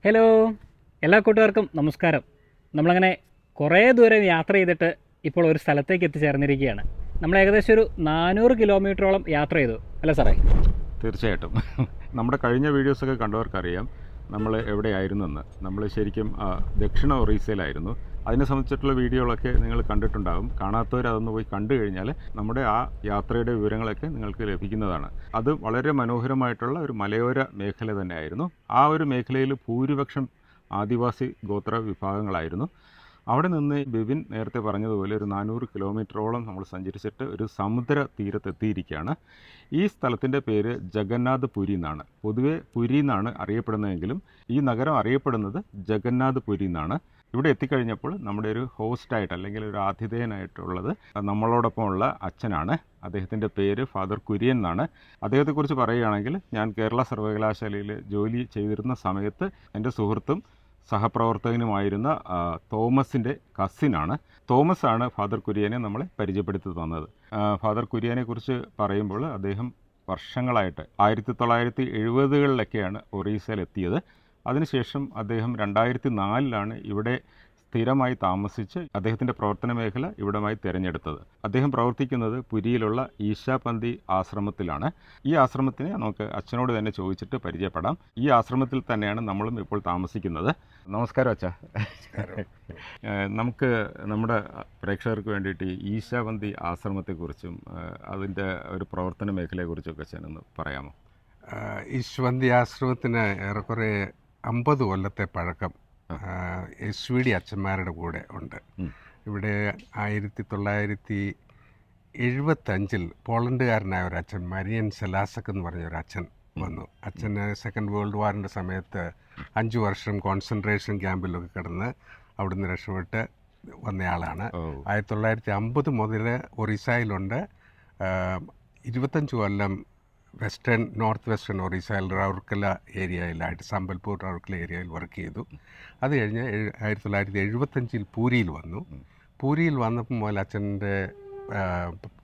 Hello, എല്ലാ കൂട്ടുകാർക്കും നമസ്കാരം. നമ്മളങ്ങനെ കുറേ ദൂരം യാത്ര ചെയ്തിട്ട് ഇപ്പോൾ ഒരു സ്ഥലത്തേക്ക് എത്തിച്ചേർന്നിരിക്കുകയാണ്. നമ്മൾ ഏകദേശം ഒരു 400 കിലോമീറ്ററോളം യാത്ര ചെയ്തു അല്ലേ സാറേ? തീർച്ചയായിട്ടും. നമ്മുടെ കഴിഞ്ഞ വീഡിയോസൊക്കെ കണ്ടവർക്കറിയാം നമ്മൾ എവിടെയായിരുന്നെന്ന്. നമ്മൾ ശരിക്കും ദക്ഷിണ ഒറീസയിലായിരുന്നു. അതിനെ സംബന്ധിച്ചിട്ടുള്ള വീഡിയോകളൊക്കെ നിങ്ങൾ കണ്ടിട്ടുണ്ടാകും. കാണാത്തവർ അതൊന്ന് പോയി കണ്ടു കഴിഞ്ഞാൽ നമ്മുടെ ആ യാത്രയുടെ വിവരങ്ങളൊക്കെ നിങ്ങൾക്ക് ലഭിക്കുന്നതാണ്. അത് വളരെ മനോഹരമായിട്ടുള്ള ഒരു മലയോര മേഖല തന്നെയായിരുന്നു. ആ ഒരു മേഖലയിൽ ഭൂരിപക്ഷം ആദിവാസി ഗോത്ര വിഭാഗങ്ങളായിരുന്നു. അവിടെ നിന്ന് ബിബിൻ നേരത്തെ പറഞ്ഞതുപോലെ ഒരു 400 കിലോമീറ്ററോളം നമ്മൾ സഞ്ചരിച്ചിട്ട് ഒരു സമുദ്ര തീരത്തെത്തിയിരിക്കുകയാണ്. ഈ സ്ഥലത്തിൻ്റെ പേര് ജഗന്നാഥ് പുരി എന്നാണ്. പൊതുവെ പുരി എന്നാണ് അറിയപ്പെടുന്നതെങ്കിലും ഈ നഗരം അറിയപ്പെടുന്നത് ജഗന്നാഥ് പുരി എന്നാണ്. ഇവിടെ എത്തിക്കഴിഞ്ഞപ്പോൾ നമ്മുടെ ഒരു ഹോസ്റ്റായിട്ട് അല്ലെങ്കിൽ ഒരു ആതിഥേയനായിട്ടുള്ളത് നമ്മളോടൊപ്പമുള്ള അച്ഛനാണ്. അദ്ദേഹത്തിൻ്റെ പേര് ഫാദർ കുര്യൻ എന്നാണ്. അദ്ദേഹത്തെക്കുറിച്ച് പറയുകയാണെങ്കിൽ ഞാൻ കേരള സർവകലാശാലയിൽ ജോലി ചെയ്തിരുന്ന സമയത്ത് എൻ്റെ സുഹൃത്തും സഹപ്രവർത്തകനുമായിരുന്ന തോമസിൻ്റെ കസിനാണ്. തോമസ് ആണ് ഫാദർ കുര്യനെ നമ്മളെ പരിചയപ്പെടുത്തി തന്നത്. ഫാദർ കുര്യനെ കുറിച്ച് പറയുമ്പോൾ അദ്ദേഹം വർഷങ്ങളായിട്ട് 1970കളിലൊക്കെയാണ് ഒറീസയിലെത്തിയത്. അതിനുശേഷം അദ്ദേഹം 2004 ഇവിടെ സ്ഥിരമായി താമസിച്ച് അദ്ദേഹത്തിൻ്റെ പ്രവർത്തന മേഖല ഇവിടമായി തിരഞ്ഞെടുത്തത്. അദ്ദേഹം പ്രവർത്തിക്കുന്നത് പുരിയിലുള്ള ഈശാപന്തി ആശ്രമത്തിലാണ്. ഈ ആശ്രമത്തിനെ നമുക്ക് അച്ഛനോട് തന്നെ ചോദിച്ചിട്ട് പരിചയപ്പെടാം. ഈ ആശ്രമത്തിൽ തന്നെയാണ് നമ്മളും ഇപ്പോൾ താമസിക്കുന്നത്. നമസ്കാരം അച്ഛാ. നമുക്ക് നമ്മുടെ പ്രേക്ഷകർക്ക് വേണ്ടിയിട്ട് ഈ ഈശാപന്തി ആശ്രമത്തെക്കുറിച്ചും അതിൻ്റെ ഒരു പ്രവർത്തന മേഖലയെക്കുറിച്ചൊക്കെ അച്ഛനൊന്ന് പറയാമോ? ഈശാപന്തി ആശ്രമത്തിന് ഏറെക്കുറെ 50 കൊല്ലത്തെ പഴക്കം SVD അച്ഛന്മാരുടെ കൂടെ ഉണ്ട്. ഇവിടെ 1975 പോളണ്ടുകാരനായ ഒരു അച്ഛൻ മരിയൻ സെലാസക് എന്ന് പറഞ്ഞൊരു അച്ഛൻ വന്നു. അച്ഛന് സെക്കൻഡ് വേൾഡ് വാറിൻ്റെ സമയത്ത് 5 വർഷം കോൺസെൻട്രേഷൻ ക്യാമ്പിലൊക്കെ കിടന്ന് അവിടുന്ന് രക്ഷപ്പെട്ട് വന്നയാളാണ്. 1950 മുതൽ ഒറീസയിലുണ്ട്. 25 കൊല്ലം നോർത്ത് വെസ്റ്റേൺ ഒറീസയിൽ റൗർക്കല ഏരിയയിലായിട്ട് സംബൽപൂർ റൗർക്കല ഏരിയയിൽ വർക്ക് ചെയ്തു. അത് കഴിഞ്ഞ് 1975 പൂരിയിൽ വന്നു. പൂരിയിൽ വന്നപ്പോൾ മുതൽ അച്ഛൻ്റെ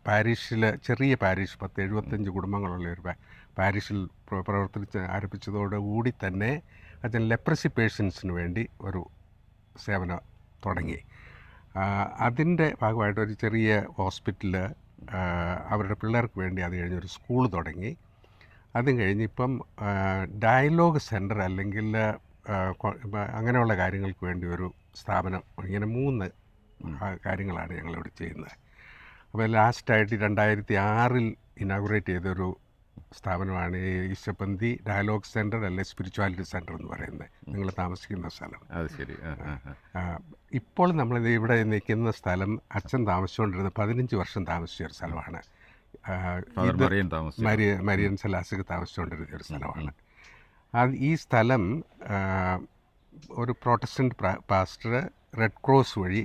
പാരീഷിൽ ചെറിയ പാരീഷ് 75 കുടുംബങ്ങളുള്ള ഒരു പാരീഷിൽ പ്രവർത്തിച്ച് ആരംഭിച്ചതോടുകൂടി തന്നെ അച്ഛൻ ലെപ്രസി പേഷ്യൻസിന് വേണ്ടി ഒരു സേവനം തുടങ്ങി. അതിൻ്റെ ഭാഗമായിട്ട് ഒരു ചെറിയ ഹോസ്പിറ്റൽ അവരുടെ പിള്ളേർക്ക് വേണ്ടി അത് കഴിഞ്ഞൊരു സ്കൂൾ തുടങ്ങി. അതും കഴിഞ്ഞ് ഇപ്പം ഡയലോഗ് സെൻറ്റർ അല്ലെങ്കിൽ അങ്ങനെയുള്ള കാര്യങ്ങൾക്ക് വേണ്ടി ഒരു സ്ഥാപനം, ഇങ്ങനെ 3 കാര്യങ്ങളാണ് ഞങ്ങളിവിടെ ചെയ്യുന്നത്. അപ്പോൾ ലാസ്റ്റായിട്ട് 2006 ഇനാഗുറേറ്റ് ചെയ്തൊരു സ്ഥാപനമാണ് ഈ ഈശാപന്തി ഡയലോഗ് സെൻറ്റർ അല്ലെ സ്പിരിച്വാലിറ്റി സെൻറ്റർ എന്ന് പറയുന്നത്, നിങ്ങൾ താമസിക്കുന്ന സ്ഥലം. അത് ശരി. ഇപ്പോൾ നമ്മളിത് ഇവിടെ നിൽക്കുന്ന സ്ഥലം അച്ഛൻ താമസിച്ചുകൊണ്ടിരുന്നത് 15 വർഷം താമസിച്ച ഒരു സ്ഥലമാണ്. മരിയൻ സെലാസക് താമസിച്ചുകൊണ്ടിരുന്ന ഒരു സ്ഥലമാണ്. ഈ സ്ഥലം ഒരു പ്രൊട്ടസ്റ്റന്റ് പാസ്റ്റർ റെഡ് ക്രോസ് വഴി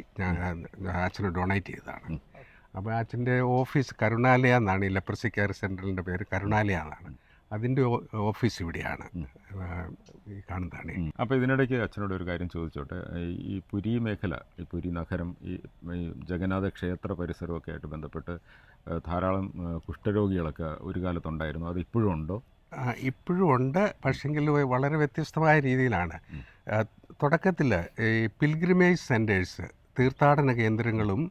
അച്ഛന് ഡൊണേറ്റ് ചെയ്തതാണ്. അപ്പോൾ അച്ഛൻ്റെ ഓഫീസ് കരുണാലയ എന്നാണ്. ഈ ലെപ്രസി കെയർ സെൻറ്ററിൻ്റെ പേര് കരുണാലയ എന്നാണ്. അതിൻ്റെ ഓഫീസ് ഇവിടെയാണ്, ഈ കാണുന്നതാണ്. അപ്പോൾ ഇതിനിടയ്ക്ക് അച്ഛനോട് ഒരു കാര്യം ചോദിച്ചോട്ടെ. ഈ പുരി മേഖല, ഈ പുരി നഗരം, ഈ ജഗന്നാഥ ക്ഷേത്ര പരിസരമൊക്കെ ആയിട്ട് ബന്ധപ്പെട്ട് ധാരാളം കുഷ്ഠരോഗികളൊക്കെ ഒരു കാലത്തുണ്ടായിരുന്നു. അത് ഇപ്പോഴും ഉണ്ടോ? ഇപ്പോഴും ഉണ്ട്, പക്ഷെങ്കിൽ വളരെ വ്യത്യസ്തമായ രീതിയിലാണ്. തുടക്കത്തിൽ ഈ പിൽഗ്രിമേജ് സെൻറ്റേഴ്സ്, തീർത്ഥാടന കേന്ദ്രങ്ങളും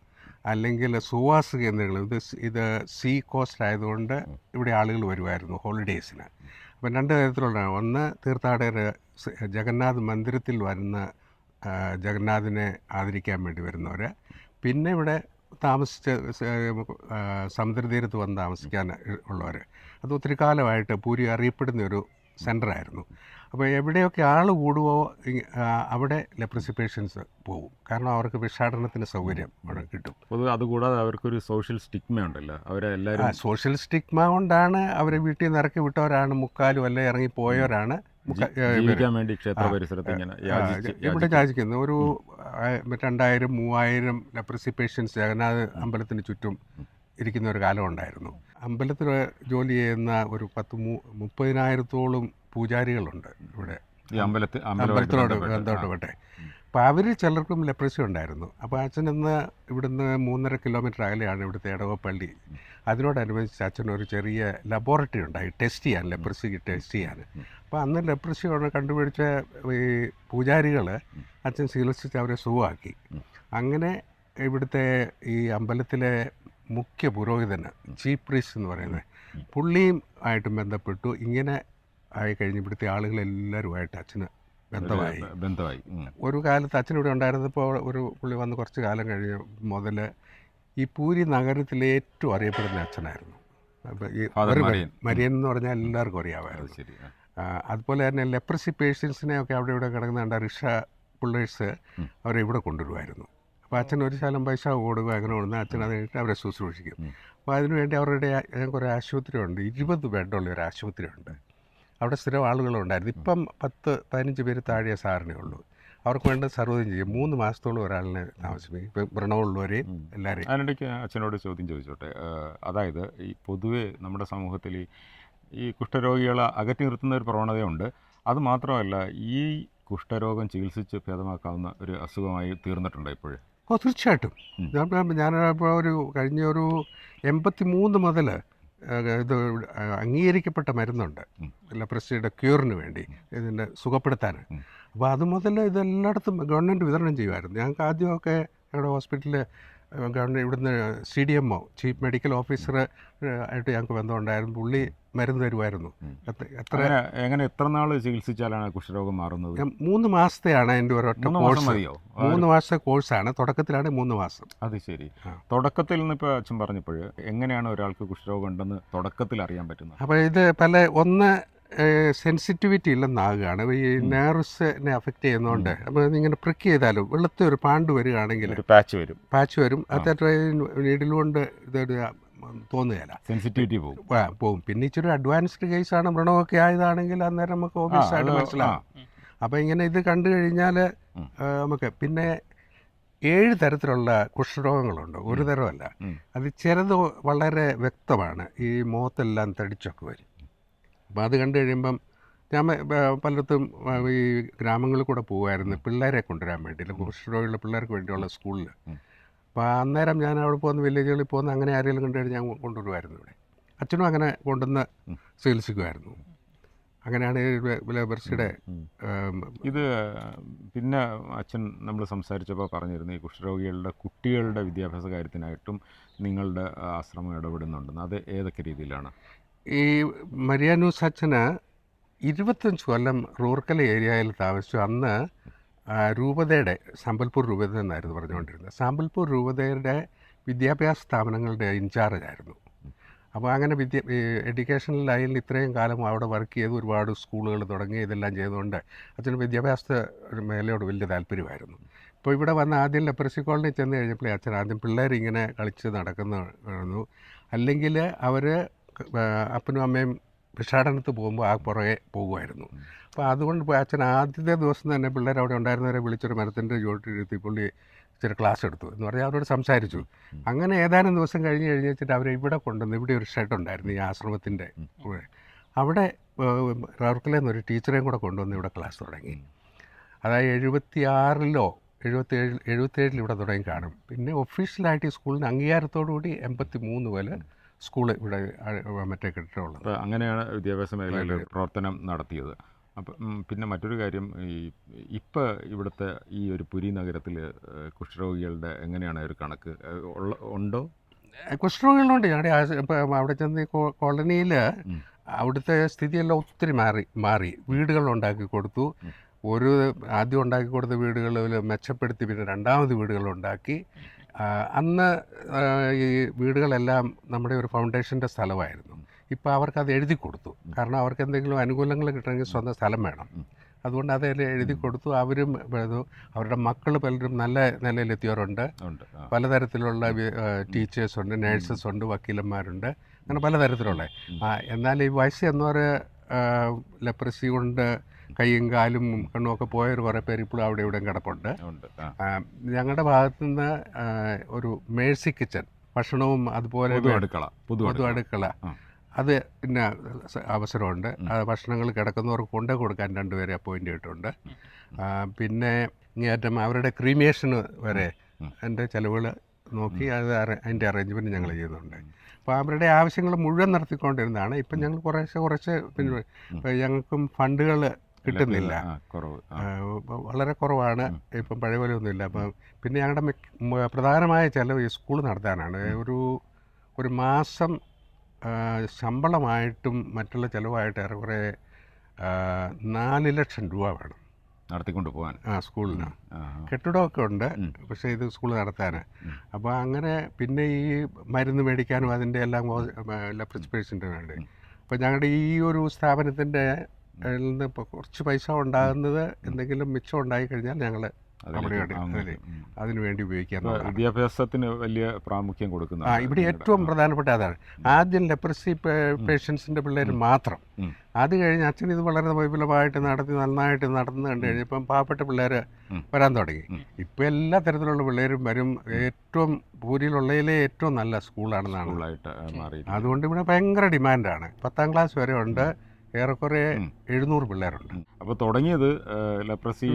അല്ലെങ്കിൽ സുവാസ കേന്ദ്രങ്ങളും, ഇത് സീ കോസ്റ്റ് ആയതുകൊണ്ട് ഇവിടെ ആളുകൾ വരുമായിരുന്നു ഹോളിഡേയ്സിന്. അപ്പം 2 തരത്തിലുള്ള, ഒന്ന് തീർത്ഥാടകർ ജഗന്നാഥ് മന്ദിരത്തിൽ വരുന്ന ജഗന്നാഥിനെ ആദരിക്കാൻ വേണ്ടി വരുന്നവർ, പിന്നെ ഇവിടെ താമസിച്ച് സമുദ്രതീരത്ത് വന്ന് താമസിക്കാൻ ഉള്ളവർ. അത് ഒത്തിരി കാലമായിട്ട് പൂരി അറിയപ്പെടുന്ന ഒരു സെൻ്ററായിരുന്നു. അപ്പോൾ എവിടെയൊക്കെ ആൾ കൂടുവോ അവിടെ ലെപ്രസി പേഷ്യൻസ് പോകും. കാരണം അവർക്ക് ഭിക്ഷാടനത്തിന് സൗകര്യം അവിടെ കിട്ടും. അതുകൂടാതെ അവർക്കൊരു സോഷ്യൽ സ്റ്റിഗ്മ ഉണ്ടല്ലോ, അവരെല്ലാവരും സോഷ്യൽ സ്റ്റിഗ്മ കൊണ്ടാണ് അവരെ വീട്ടിൽ നിന്ന് ഇറക്കി വിട്ടവരാണ്, മുക്കാലും അല്ലെ ഇറങ്ങിപ്പോയവരാണ് വേണ്ടി ക്ഷേത്ര പരിസരത്ത് ഇവിടെ യാചിക്കുന്നത്. ഒരു 2000-3000 ലെപ്രസി പേഷ്യൻസ് ജഗന്നാഥ് അമ്പലത്തിന് ചുറ്റും ഇരിക്കുന്ന ഒരു കാലം ഉണ്ടായിരുന്നു. അമ്പലത്തിൽ ജോലി ചെയ്യുന്ന ഒരു 10-30,000-ഓളം പൂജാരികളുണ്ട് ഇവിടെ, അമ്പലത്തിനോട് ബന്ധപ്പെട്ട്. അപ്പോൾ അവർ ചിലർക്കും ലെപ്രസി ഉണ്ടായിരുന്നു. അപ്പോൾ അച്ഛൻ ഇന്ന് ഇവിടുന്ന് 3.5 കിലോമീറ്റർ അകലെയാണ് ഇവിടുത്തെ ഇടവപ്പള്ളി. അതിനോടനുബന്ധിച്ച് അച്ഛൻ ഒരു ചെറിയ ലബോറട്ടറി ഉണ്ടായി ടെസ്റ്റ് ചെയ്യാൻ, ലെപ്രസിക്ക് ടെസ്റ്റ് ചെയ്യാൻ. അപ്പോൾ അന്ന് ലെപ്രസി കണ്ടുപിടിച്ച ഈ പൂജാരികൾ അച്ഛൻ ചികിത്സിച്ച് അവരെ സുഖമാക്കി. അങ്ങനെ ഇവിടുത്തെ ഈ അമ്പലത്തിലെ മുഖ്യ പുരോഹിതന്, ചീഫ് പ്രീസ്റ്റ് എന്ന് പറയുന്നത്, പുള്ളിയും ആയിട്ടും ബന്ധപ്പെട്ടു. ഇങ്ങനെ ആയി കഴിഞ്ഞ് ഇവിടുത്തെ ആളുകളെല്ലാവരുമായിട്ട് അച്ഛന് ബന്ധമായി. ഒരു കാലത്ത് അച്ഛനിവിടെ ഉണ്ടായിരുന്നപ്പോൾ ഒരു പുള്ളി വന്ന് കുറച്ച് കാലം കഴിഞ്ഞ് മുതൽ ഈ പൂരി നഗരത്തിലെ ഏറ്റവും അറിയപ്പെടുന്ന അച്ഛനായിരുന്നു. ഈ മരിയൻ എന്ന് പറഞ്ഞാൽ എല്ലാവർക്കും അറിയാമായിരുന്നു. അതുപോലെ തന്നെ ലെപ്രസി പേഷ്യൻസിനെയൊക്കെ അവിടെ ഇവിടെ കിടക്കുന്നുണ്ട് റിക്ഷ പിള്ളേഴ്സ് അവരെ ഇവിടെ കൊണ്ടുവരുമായിരുന്നു. അപ്പോൾ അച്ഛൻ ഒരു ശകലം പൈസ കൊടുക്കുക, അങ്ങനെ കൊടുക്കുന്ന അച്ഛൻ അത് കഴിഞ്ഞിട്ട് അവരെ ശുശ്രൂഷിക്കും. അപ്പോൾ അതിനുവേണ്ടി അവരുടെ ഞങ്ങൾക്കൊരു ആശുപത്രിയുണ്ട്, 20 ബെഡുള്ള ഒരു ആശുപത്രിയുണ്ട്. അവിടെ സ്ഥിരം ആളുകളുണ്ടായിരുന്നു. ഇപ്പം 10-15 പേര് താഴെ സാറിനേ ഉള്ളൂ. അവർക്ക് വേണ്ട സർവ്വതും ചെയ്യും. 3 മാസത്തോളം ഒരാളിനെ താമസിപ്പിക്കും. ഇപ്പം വ്രണമുള്ളവരെയും എല്ലാവരെയും. അതിനിടയ്ക്ക് അച്ഛനോട് ചോദ്യം ചോദിച്ചോട്ടെ. അതായത് ഈ പൊതുവെ നമ്മുടെ സമൂഹത്തിൽ ഈ കുഷ്ഠരോഗികളെ അകറ്റി നിർത്തുന്ന ഒരു പ്രവണതയുണ്ട്. അതുമാത്രമല്ല, ഈ കുഷ്ഠരോഗം ചികിത്സിച്ച് ഭേദമാക്കാവുന്ന ഒരു അസുഖമായി തീർന്നിട്ടുണ്ട് ഇപ്പോഴും. തീർച്ചയായിട്ടും. ഞാനിപ്പോൾ കഴിഞ്ഞ 83 മുതൽ ഇത് അംഗീകരിക്കപ്പെട്ട മരുന്നുണ്ട് ലെപ്രസിയുടെ ക്യൂറിന് വേണ്ടി, ഇതിൻ്റെ സുഖപ്പെടുത്താൻ. അപ്പോൾ അത് മുതൽ ഇതെല്ലായിടത്തും ഗവൺമെൻറ് വിതരണം ചെയ്യുമായിരുന്നു. ഞങ്ങൾക്ക് ആദ്യമൊക്കെ ഞങ്ങളുടെ ഹോസ്പിറ്റലിൽ ഗവൺമെൻറ് ഇവിടുന്ന് CDMO, ചീഫ് മെഡിക്കൽ ഓഫീസർ ആയിട്ട് ഞങ്ങൾക്ക് ബന്ധമുണ്ടായിരുന്നു. പുള്ളി മരുന്ന് തരുമായിരുന്നു. എത്ര നാൾ ചികിത്സിച്ചാലാണ് കുഷ്ഠരോഗം മാറുന്നത്? 3 മാസത്തെയാണ് എൻ്റെ ഒരൊറ്റ കോഴ്സ്. 3 മാസത്തെ കോഴ്സാണ്. തുടക്കത്തിലാണ് 3 മാസം. അത് ശരി. തുടക്കത്തിൽ നിന്ന് ഇപ്പോൾ അച്ഛൻ പറഞ്ഞപ്പോൾ എങ്ങനെയാണ് ഒരാൾക്ക് കുഷ്ഠരോഗം ഉണ്ടെന്ന് തുടക്കത്തിൽ അറിയാൻ പറ്റുന്നത്? അപ്പോൾ ഇത് ഒന്ന് സെൻസിറ്റിവിറ്റി ഇല്ലെന്നാകുകയാണ്. ഈ നെർവ്സിനെ അഫക്റ്റ് ചെയ്യുന്നതുകൊണ്ട്. അപ്പോൾ ഇങ്ങനെ പ്രിക്ക് ചെയ്താലും വെള്ളത്തെ ഒരു പാണ്ട് വരികയാണെങ്കിൽ പാച്ച് വരും. അത് നീഡിലുകൊണ്ട് ഇതൊരു തോന്നുകയില്ല, സെൻസിറ്റിവിറ്റി പോകും. പിന്നെ ഇച്ചിരി അഡ്വാൻസ്ഡ് കേസാണ്, വ്രണമൊക്കെ ആയതാണെങ്കിൽ അന്നേരം നമുക്ക് ഓബിയസ് ആയിട്ട് മനസ്സിലാവും. അപ്പോൾ ഇങ്ങനെ ഇത് കണ്ടു കഴിഞ്ഞാൽ നമുക്ക് പിന്നെ 7 തരത്തിലുള്ള കുഷ്ഠരോഗങ്ങളുണ്ട്, ഒരു തരമല്ല. അത് ചിലത് വളരെ വ്യക്തമാണ്. ഈ മുഖത്തെല്ലാം തടിച്ചൊക്കെ വരും. അപ്പോൾ അത് കണ്ടു കഴിയുമ്പം ഞാൻ പലയിടത്തും ഈ ഗ്രാമങ്ങളിൽ കൂടെ പോകുമായിരുന്നു പിള്ളേരെ കൊണ്ടുവരാൻ വേണ്ടിയില്ല, കുഷ്ഠരോഗികളുടെ പിള്ളേർക്ക് വേണ്ടിയുള്ള സ്കൂളിൽ. അപ്പോൾ അന്നേരം ഞാൻ അവിടെ പോകുന്ന വില്ലേജുകളിൽ പോകുന്ന അങ്ങനെ ആരെങ്കിലും കണ്ടു കഴിഞ്ഞാൽ ഞാൻ കൊണ്ടുവരുമായിരുന്നു. ഇവിടെ അച്ഛനും അങ്ങനെ കൊണ്ടുവന്ന് ചികിത്സിക്കുമായിരുന്നു. അങ്ങനെയാണ് ലെപ്രസിയുടെ ഇത്. പിന്നെ അച്ഛൻ നമ്മൾ സംസാരിച്ചപ്പോൾ പറഞ്ഞിരുന്നു ഈ കുഷ്ഠരോഗികളുടെ കുട്ടികളുടെ വിദ്യാഭ്യാസ കാര്യത്തിനായിട്ടും നിങ്ങളുടെ ആശ്രമം ഇടപെടുന്നുണ്ടെന്ന്. അത് ഏതൊക്കെ രീതിയിലാണ്? ഈ മരിയാനൂസ് അച്ഛന് 25 കൊല്ലം റൂർക്കൽ ഏരിയയിൽ താമസിച്ചു. അന്ന് രൂപതയുടെ സാമ്പൽപൂർ രൂപത എന്നായിരുന്നു പറഞ്ഞുകൊണ്ടിരുന്നത്. സാമ്പൽപൂർ രൂപതയുടെ വിദ്യാഭ്യാസ സ്ഥാപനങ്ങളുടെ ഇൻചാർജായിരുന്നു. അപ്പോൾ അങ്ങനെ എഡ്യൂക്കേഷണൽ ലൈനിൽ ഇത്രയും കാലം അവിടെ വർക്ക് ചെയ്ത് ഒരുപാട് സ്കൂളുകൾ തുടങ്ങി ഇതെല്ലാം ചെയ്തുകൊണ്ട് അച്ഛന് വിദ്യാഭ്യാസ മേഖലയോട് വലിയ താല്പര്യമായിരുന്നു. ഇപ്പോൾ ഇവിടെ വന്ന് ആദ്യം ലെപ്രസി കോളനി ചെന്ന് കഴിഞ്ഞപ്പോഴേ അച്ഛൻ ആദ്യം പിള്ളേരിങ്ങനെ കളിച്ച് നടക്കുന്നു, അല്ലെങ്കിൽ അവർ അപ്പനും അമ്മയും ഭിക്ഷാടനത്ത് പോകുമ്പോൾ ആ പുറകെ പോകുമായിരുന്നു. അപ്പോൾ അതുകൊണ്ട് അച്ഛൻ ആദ്യത്തെ ദിവസം തന്നെ പിള്ളേർ അവിടെ ഉണ്ടായിരുന്നവരെ വിളിച്ചൊരു മരത്തിൻ്റെ ചുവട്ടിലിരുത്തി പുള്ളി ഇച്ചിരി ക്ലാസ് എടുത്തു എന്ന് പറഞ്ഞാൽ അവരോട് സംസാരിച്ചു. അങ്ങനെ ഏതാനും ദിവസം കഴിഞ്ഞ് വെച്ചിട്ട് അവരെ ഇവിടെ കൊണ്ടുവന്ന്, ഇവിടെ ഒരു ഷെഡ് ഉണ്ടായിരുന്നു ഈ ആശ്രമത്തിൻ്റെ കൂടെ. അവിടെ റൗർക്കലയിൽ നിന്നൊരു ടീച്ചറേയും കൂടെ കൊണ്ടുവന്ന് ഇവിടെ ക്ലാസ് തുടങ്ങി. അതായത് 76-ലോ 77 ഇവിടെ തുടങ്ങി കാണും. പിന്നെ ഒഫീഷ്യലായിട്ട് ഈ സ്കൂളിന് അംഗീകാരത്തോടുകൂടി 83 മുതൽ സ്കൂൾ ഇവിടെ മറ്റേ കെട്ടിടമുള്ളത്. അങ്ങനെയാണ് വിദ്യാഭ്യാസ മേഖലയിൽ പ്രവർത്തനം നടത്തിയത്. അപ്പം പിന്നെ മറ്റൊരു കാര്യം, ഇപ്പോൾ ഇവിടുത്തെ ഈ ഒരു പുരി നഗരത്തിൽ കുഷ്ഠരോഗികളുടെ എങ്ങനെയാണ് ഒരു കണക്ക് ഉണ്ടോ? കുഷ്ഠരോഗികളുണ്ട്. ഞങ്ങളുടെ അവിടെ ചെന്ന് കോളനിയിൽ അവിടുത്തെ സ്ഥിതിയെല്ലാം ഒത്തിരി മാറി. വീടുകൾ ഉണ്ടാക്കി കൊടുത്തു. ആദ്യം ഉണ്ടാക്കി കൊടുത്ത വീടുകൾ മെച്ചപ്പെടുത്തി, പിന്നെ രണ്ടാമത് വീടുകളുണ്ടാക്കി. അന്ന് ഈ വീടുകളെല്ലാം നമ്മുടെ ഒരു ഫൗണ്ടേഷൻ്റെ സ്ഥലമായിരുന്നു. ഇപ്പോൾ അവർക്കത് എഴുതി കൊടുത്തു. കാരണം അവർക്ക് എന്തെങ്കിലും അനുകൂലങ്ങൾ കിട്ടണമെങ്കിൽ സ്വന്തം സ്ഥലം വേണം. അതുകൊണ്ട് അത് എഴുതി കൊടുത്തു. അവരും അവരുടെ മക്കൾ പലരും നല്ല നിലയിലെത്തിയവരുണ്ട്. പലതരത്തിലുള്ള ടീച്ചേഴ്സുണ്ട്, നേഴ്സസുണ്ട്, വക്കീലന്മാരുണ്ട്, അങ്ങനെ പലതരത്തിലുള്ള. എന്നാൽ ഈ വയസ്സ് എന്നവരെ ലെപ്രസി കൊണ്ട് കൈയും കാലും കണ്ണുമൊക്കെ പോയൊരു കുറേ പേര് ഇപ്പോഴും അവിടെ ഇവിടെയും കിടപ്പുണ്ട്. ഞങ്ങളുടെ ഭാഗത്തു നിന്ന് ഒരു മേഴ്സി കിച്ചൺ, ഭക്ഷണവും അതുപോലെ പൊതു അടുക്കള, അത് പിന്നെ അവസരമുണ്ട്. ഭക്ഷണങ്ങൾ കിടക്കുന്നവർക്ക് കൊണ്ടു കൊടുക്കാൻ 2 പേരെ അപ്പോയിൻ്റ് ചെയ്തിട്ടുണ്ട്. പിന്നെ ഇങ്ങേറ്റം അവരുടെ ക്രീമിയേഷന് വരെ അതിൻ്റെ ചിലവുകൾ നോക്കി അതിൻ്റെ അറേഞ്ച്മെൻറ്റ് ഞങ്ങൾ ചെയ്യുന്നുണ്ട്. അപ്പോൾ അവരുടെ ആവശ്യങ്ങൾ മുഴുവൻ നടത്തിക്കൊണ്ടിരുന്നതാണ്. ഇപ്പം ഞങ്ങൾ കുറച്ച് പിന്നെ ഞങ്ങൾക്കും ഫണ്ടുകൾ കിട്ടുന്നില്ല, വളരെ കുറവാണ്. ഇപ്പം പഴയ പോലെ ഒന്നുമില്ല. അപ്പം പിന്നെ ഞങ്ങളുടെ പ്രധാനമായ ചിലവ് ഈ സ്കൂൾ നടത്താനാണ്. ഒരു മാസം ശമ്പളമായിട്ടും മറ്റുള്ള ചിലവായിട്ട് ഏറെക്കുറെ 4 ലക്ഷം രൂപ വേണം നടത്തിക്കൊണ്ട് പോകാൻ സ്കൂളിന്. കെട്ടിടമൊക്കെ ഉണ്ട്, പക്ഷേ ഇത് സ്കൂൾ നടത്താൻ. അപ്പോൾ അങ്ങനെ പിന്നെ ഈ മരുന്ന് മേടിക്കാനും അതിൻ്റെ എല്ലാം പ്രിസ്ക്രിപ്ഷൻ്റെ വേണ്ടി. അപ്പോൾ ഞങ്ങളുടെ ഈ ഒരു സ്ഥാപനത്തിൻ്റെ നിന്ന് ഇപ്പോൾ കുറച്ച് പൈസ ഉണ്ടാകുന്നത് എന്തെങ്കിലും മിച്ചം ഉണ്ടായിക്കഴിഞ്ഞാൽ ഞങ്ങൾ അതിനു വേണ്ടി ഉപയോഗിക്കാൻ. വിദ്യാഭ്യാസത്തിന് വലിയ പ്രാമുഖ്യം കൊടുക്കുന്നു. ഇവിടെ ഏറ്റവും പ്രധാനപ്പെട്ട അതാണ്. ആദ്യം ലെപ്രസി പേഷ്യൻസിൻ്റെ പിള്ളേർ മാത്രം, അത് കഴിഞ്ഞ് അച്ഛൻ ഇത് വളരെ വിപുലമായിട്ട് നന്നായിട്ട് നടന്നു കണ്ടു കഴിഞ്ഞപ്പം പാവപ്പെട്ട പിള്ളേർ വരാൻ തുടങ്ങി. ഇപ്പം എല്ലാ തരത്തിലുള്ള പിള്ളേരും വരും. ഏറ്റവും പൂരിയിലുള്ളതിലെ ഏറ്റവും നല്ല സ്കൂളാണെന്നാണ്. അതുകൊണ്ട് ഇവിടെ ഭയങ്കര ഡിമാൻഡാണ്. 10ാം ക്ലാസ് വരെ ഉണ്ട്. ഏറെക്കുറെ 700 പിള്ളേരുണ്ട്. അപ്പോൾ തുടങ്ങിയത് ലെപ്രസി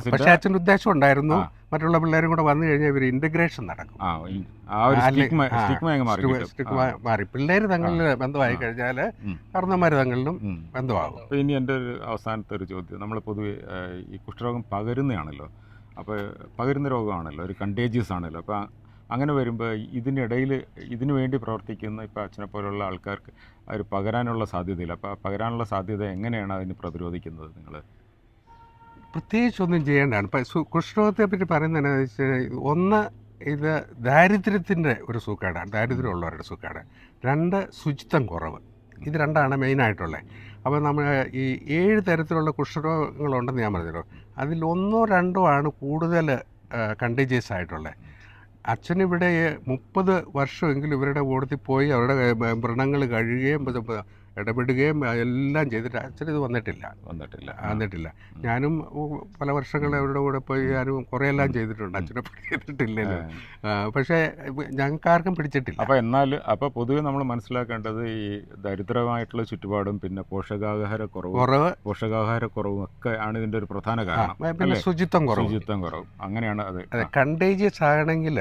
പക്ഷേ അച്ഛൻ്റെ ഉദ്ദേശം ഉണ്ടായിരുന്നു മറ്റുള്ള പിള്ളേരും കൂടെ വന്നു കഴിഞ്ഞാൽ ഇവർ ഇൻ്റഗ്രേഷൻ നടക്കും. മാറി പിള്ളേർ തങ്ങളിൽ ബന്ധമായി കഴിഞ്ഞാൽ കാരണന്മാർ തങ്ങളിലും ബന്ധമാകും. അപ്പോൾ ഇനി എൻ്റെ ഒരു അവസാനത്തെ ഒരു ചോദ്യം, നമ്മൾ പൊതുവെ ഈ കുഷ്ഠരോഗം പകരുന്നതാണല്ലോ, അപ്പോൾ പകരുന്ന രോഗമാണല്ലോ, ഒരു കണ്ടേജിയസ് ആണല്ലോ. അപ്പോൾ അങ്ങനെ വരുമ്പോൾ ഇതിനിടയിൽ ഇതിനു വേണ്ടി പ്രവർത്തിക്കുന്ന ഇപ്പോൾ അച്ഛനെ പോലുള്ള ആൾക്കാർക്ക് അവർ പകരാനുള്ള സാധ്യതയില്ല. അപ്പോൾ പകരാനുള്ള സാധ്യത എങ്ങനെയാണ് അതിന് പ്രതിരോധിക്കുന്നത് നിങ്ങൾ? പ്രത്യേകിച്ചൊന്നും ചെയ്യേണ്ടതാണ്. ഇപ്പം കുഷ്ഠരോഗത്തെ പറ്റി പറയുന്നതെന്ന് വെച്ചാൽ, ഒന്ന് ഇത് ദാരിദ്ര്യത്തിൻ്റെ ഒരു സൂക്കേടാണ്, ദാരിദ്ര്യമുള്ളവരുടെ സൂക്കേട്. 2 ശുചിത്വം കുറവ്. ഇത് 2ആണ് മെയിനായിട്ടുള്ളത്. അപ്പോൾ നമ്മൾ ഈ 7 തരത്തിലുള്ള കുഷ്ഠരോഗങ്ങളുണ്ടെന്ന് ഞാൻ പറഞ്ഞല്ലോ, അതിൽ 1ഓ 2ഓ ആണ് കൂടുതൽ കണ്ടേജിയസ് ആയിട്ടുള്ളത്. അച്ഛനിവിടെ 30 വർഷമെങ്കിലും ഇവരുടെ കൂട്ടത്തിൽ പോയി അവരുടെ വ്രണങ്ങൾ കഴുകുകയും ഇടപെടുകയും എല്ലാം ചെയ്തിട്ട് അച്ഛനിത് വന്നിട്ടില്ല. ഞാനും പല വർഷങ്ങൾ അവരുടെ കൂടെ പോയി ഞാനും കുറേ എല്ലാം ചെയ്തിട്ടുണ്ട്. അച്ഛനെ ചെയ്തിട്ടില്ലല്ലോ, പക്ഷേ ഞങ്ങൾക്കാർക്കും പിടിച്ചിട്ടില്ല. അപ്പോൾ പൊതുവെ നമ്മൾ മനസ്സിലാക്കേണ്ടത് ഈ ദരിദ്രമായിട്ടുള്ള ചുറ്റുപാടും പിന്നെ പോഷകാഹാരക്കുറവും ഒക്കെ ആണ് ഇതിൻ്റെ ഒരു പ്രധാന കാരണം. പിന്നെ ശുചിത്വം കുറവ് അങ്ങനെയാണ്. അതെ, കണ്ടേജിയസ് ആണെങ്കിൽ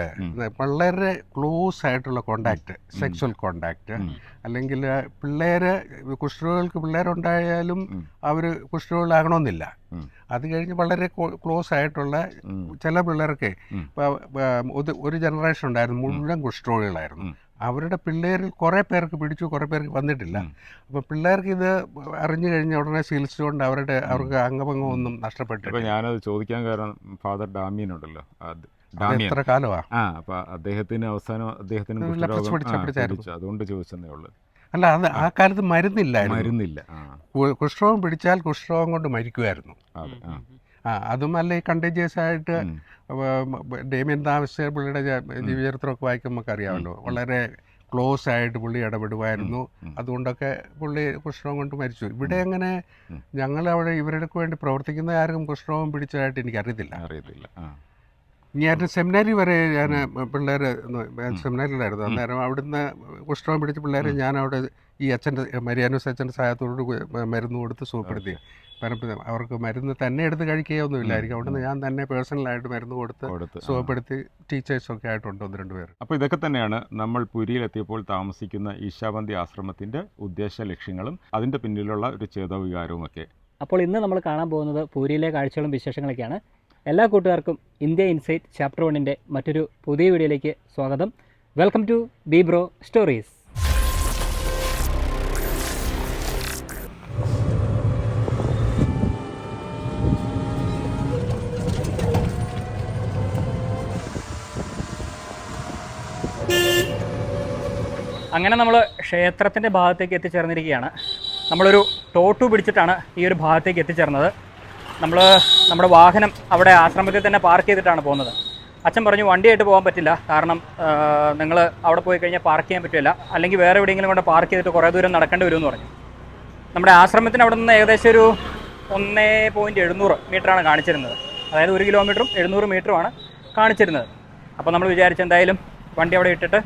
വളരെ ക്ലോസ് ആയിട്ടുള്ള കോണ്ടാക്ട്, സെക്സ്വൽ കോണ്ടാക്ട്, അല്ലെങ്കിൽ കുഷ്ഠരോഗികൾക്ക് പിള്ളേരുണ്ടായാലും അവർ കുഷ്ഠരോഗികളാകണമെന്നില്ല. അത് കഴിഞ്ഞ് വളരെ ക്ലോസ് ആയിട്ടുള്ള ചില പിള്ളേർക്ക് ഒരു ജനറേഷൻ ഉണ്ടായിരുന്നു, മുഴുവൻ കുഷ്ഠരോഗികളായിരുന്നു. അവരുടെ പിള്ളേരിൽ കുറേ പേർക്ക് പിടിച്ചു, കുറേ പേർക്ക് വന്നിട്ടില്ല. അപ്പോൾ പിള്ളേർക്ക് ഇത് അറിഞ്ഞു കഴിഞ്ഞ ഉടനെ ചികിത്സിച്ചുകൊണ്ട് അവർക്ക് അംഗഭംഗമൊന്നും നഷ്ടപ്പെട്ടില്ല. ഞാനത് ചോദിക്കാൻ കാരണം ഫാദർ ഡാമിയൻ ഉണ്ടല്ലോ, എത്ര കാലമാണ്. അപ്പോൾ അദ്ദേഹത്തിന് അവസാനം അതുകൊണ്ട് ചോദിച്ചതേ ഉള്ളൂ. അല്ല, അത് ആ കാലത്ത് മരുന്നില്ല. കുഷ്ഠരോഗം പിടിച്ചാൽ കുഷ്ഠരോഗം കൊണ്ട് മരിക്കുമായിരുന്നു. അതും അല്ല, ഈ കണ്ടേജിയസ് ആയിട്ട് ഡേമിയൻ താമസിച്ച പുള്ളിയുടെ ജീവചരിത്രമൊക്കെ വായിക്കുമ്പോൾ നമുക്ക് അറിയാമല്ലോ, വളരെ ക്ലോസ് ആയിട്ട് പുള്ളി ഇടപെടുമായിരുന്നു. അതുകൊണ്ടൊക്കെ പുള്ളി കുഷ്ഠരോഗം കൊണ്ട് മരിച്ചു. ഇവിടെ അങ്ങനെ ഞങ്ങളവിടെ ഇവർക്ക് വേണ്ടി പ്രവർത്തിക്കുന്ന ആർക്കും കുഷ്ഠരോഗം പിടിച്ചതായിട്ട് എനിക്കറിയത്തില്ല. ഞാൻ സെമിനാരി വരെ ഞാൻ പിള്ളേർ സെമിനാരിയിലായിരുന്നു അന്നേരം. അവിടുന്ന് കുഷ്ഠരോഗം പിടിച്ച പിള്ളേരെ ഞാൻ അവിടെ ഈ മരിയാനോസ് അച്ഛൻ്റെ സഹായത്തോട് മരുന്ന് കൊടുത്ത് സുഖപ്പെടുത്തി. അവർക്ക് മരുന്ന് തന്നെ എടുത്ത് കഴിക്കുകയൊന്നുമില്ലായിരിക്കും. അവിടുന്ന് ഞാൻ തന്നെ പേഴ്സണലായിട്ട് മരുന്ന് കൊടുത്ത് സുഖപ്പെടുത്തി ടീച്ചേഴ്സൊക്കെ ആയിട്ടുണ്ട് 1-2 പേർ. അപ്പോൾ ഇതൊക്കെ തന്നെയാണ് നമ്മൾ പുരിയിലെത്തിയപ്പോൾ താമസിക്കുന്ന ഈശാബന്തി ആശ്രമത്തിൻ്റെ ഉദ്ദേശ ലക്ഷ്യങ്ങളും അതിൻ്റെ പിന്നിലുള്ള ഒരു ചേതോവികാരവുമൊക്കെ. അപ്പോൾ ഇന്ന് നമ്മൾ കാണാൻ പോകുന്നത് പൂരിയിലെ കാഴ്ചകളും വിശേഷങ്ങളൊക്കെയാണ്. എല്ലാ കൂട്ടുകാർക്കും ഇന്ത്യ ഇൻസൈറ്റ് ചാപ്റ്റർ 1ൻ്റെ മറ്റൊരു പുതിയ വീഡിയോയിലേക്ക് സ്വാഗതം. Welcome to B bro stories. അങ്ങനെ നമ്മൾ ക്ഷേത്രത്തിൻ്റെ ഭാഗത്തേക്ക് എത്തിച്ചേർന്നിരിക്കുകയാണ്. നമ്മളൊരു ടോട്ടു പിടിച്ചിട്ടാണ് ഈ ഒരു ഭാഗത്തേക്ക് എത്തിച്ചേർന്നത്. നമ്മുടെ വാഹനം അവിടെ ആശ്രമത്തിൽ തന്നെ പാർക്ക് ചെയ്തിട്ടാണ് പോകുന്നത്. അച്ഛൻ പറഞ്ഞു വണ്ടിയായിട്ട് പോകാൻ പറ്റില്ല, കാരണം നിങ്ങൾ അവിടെ പോയി കഴിഞ്ഞാൽ പാർക്ക് ചെയ്യാൻ പറ്റില്ല, അല്ലെങ്കിൽ വേറെ എവിടെയെങ്കിലും കൊണ്ട് പാർക്ക് ചെയ്തിട്ട് കുറേ ദൂരം നടക്കേണ്ടി വരുമെന്ന് പറഞ്ഞു. നമ്മുടെ ആശ്രമത്തിന് അവിടെ നിന്ന് ഏകദേശം ഒരു 1.700 മീറ്ററാണ് കാണിച്ചിരുന്നത്. അതായത് 1 കിലോമീറ്ററും 700 മീറ്ററുമാണ് കാണിച്ചിരുന്നത്. അപ്പോൾ നമ്മൾ വിചാരിച്ചു എന്തായാലും വണ്ടി അവിടെ ഇട്ടിട്ട്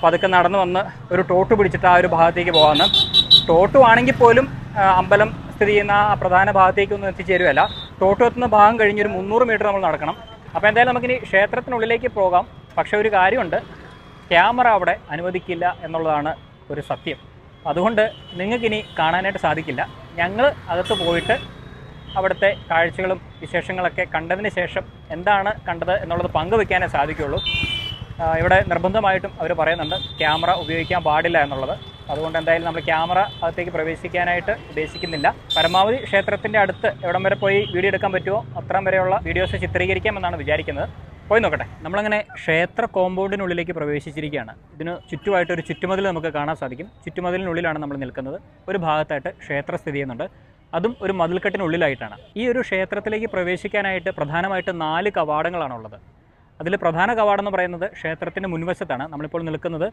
പതുക്കെ നടന്നു വന്ന് ഒരു ടോട്ട് പിടിച്ചിട്ട് ആ ഒരു ഭാഗത്തേക്ക് പോകാമെന്ന്. ടോട്ടു ആണെങ്കിൽ പോലും അമ്പലം സ്ഥിതി ചെയ്യുന്ന ആ പ്രധാന ഭാഗത്തേക്കൊന്നും എത്തിച്ചേരുകയല്ല. ടോട്ടു എത്തുന്ന ഭാഗം കഴിഞ്ഞൊരു 300 മീറ്റർ നമ്മൾ നടക്കണം. അപ്പോൾ എന്തായാലും നമുക്കിനി ക്ഷേത്രത്തിനുള്ളിലേക്ക് പോകാം. പക്ഷേ ഒരു കാര്യമുണ്ട്, ക്യാമറ അവിടെ അനുവദിക്കില്ല എന്നുള്ളതാണ് ഒരു സത്യം. അതുകൊണ്ട് നിങ്ങൾക്കിനി കാണാനായിട്ട് സാധിക്കില്ല. ഞങ്ങൾ അകത്ത് പോയിട്ട് അവിടുത്തെ കാഴ്ചകളും വിശേഷങ്ങളൊക്കെ കണ്ടതിന് ശേഷം എന്താണ് കണ്ടത് എന്നുള്ളത് പങ്കുവെക്കാനേ സാധിക്കുകയുള്ളൂ. ഇവിടെ നിർബന്ധമായിട്ടും അവർ പറയുന്നുണ്ട് ക്യാമറ ഉപയോഗിക്കാൻ പാടില്ല എന്നുള്ളത്. അതുകൊണ്ട് എന്തായാലും നമ്മൾ ക്യാമറ അകത്തേക്ക് പ്രവേശിക്കാനായിട്ട് ഉദ്ദേശിക്കുന്നില്ല. പരമാവധി ക്ഷേത്രത്തിൻ്റെ അടുത്ത് എവിടം വരെ പോയി വീഡിയോ എടുക്കാൻ പറ്റുമോ അത്രയും വരെയുള്ള വീഡിയോസ് ചിത്രീകരിക്കാമെന്നാണ് വിചാരിക്കുന്നത്. പോയി നോക്കട്ടെ. നമ്മളങ്ങനെ ക്ഷേത്ര കോമ്പൗണ്ടിനുള്ളിലേക്ക് പ്രവേശിച്ചിരിക്കുകയാണ്. ഇതിന് ചുറ്റുമായിട്ടൊരു ചുറ്റുമതിൽ നമുക്ക് കാണാൻ സാധിക്കും. ചുറ്റുമതിലിനുള്ളിലാണ് നമ്മൾ നിൽക്കുന്നത്. ഒരു ഭാഗത്തായിട്ട് ക്ഷേത്രം സ്ഥിതി ചെയ്യുന്നുണ്ട്, അതും ഒരു മതിൽക്കെട്ടിനുള്ളിലായിട്ടാണ്. ഈ ഒരു ക്ഷേത്രത്തിലേക്ക് പ്രവേശിക്കാനായിട്ട് പ്രധാനമായിട്ട് 4 കവാടങ്ങളാണുള്ളത്. അതിൽ പ്രധാന കവാടം എന്ന് പറയുന്നത് ക്ഷേത്രത്തിൻ്റെ മുൻവശത്താണ്. നമ്മളിപ്പോൾ നിൽക്കുന്നത്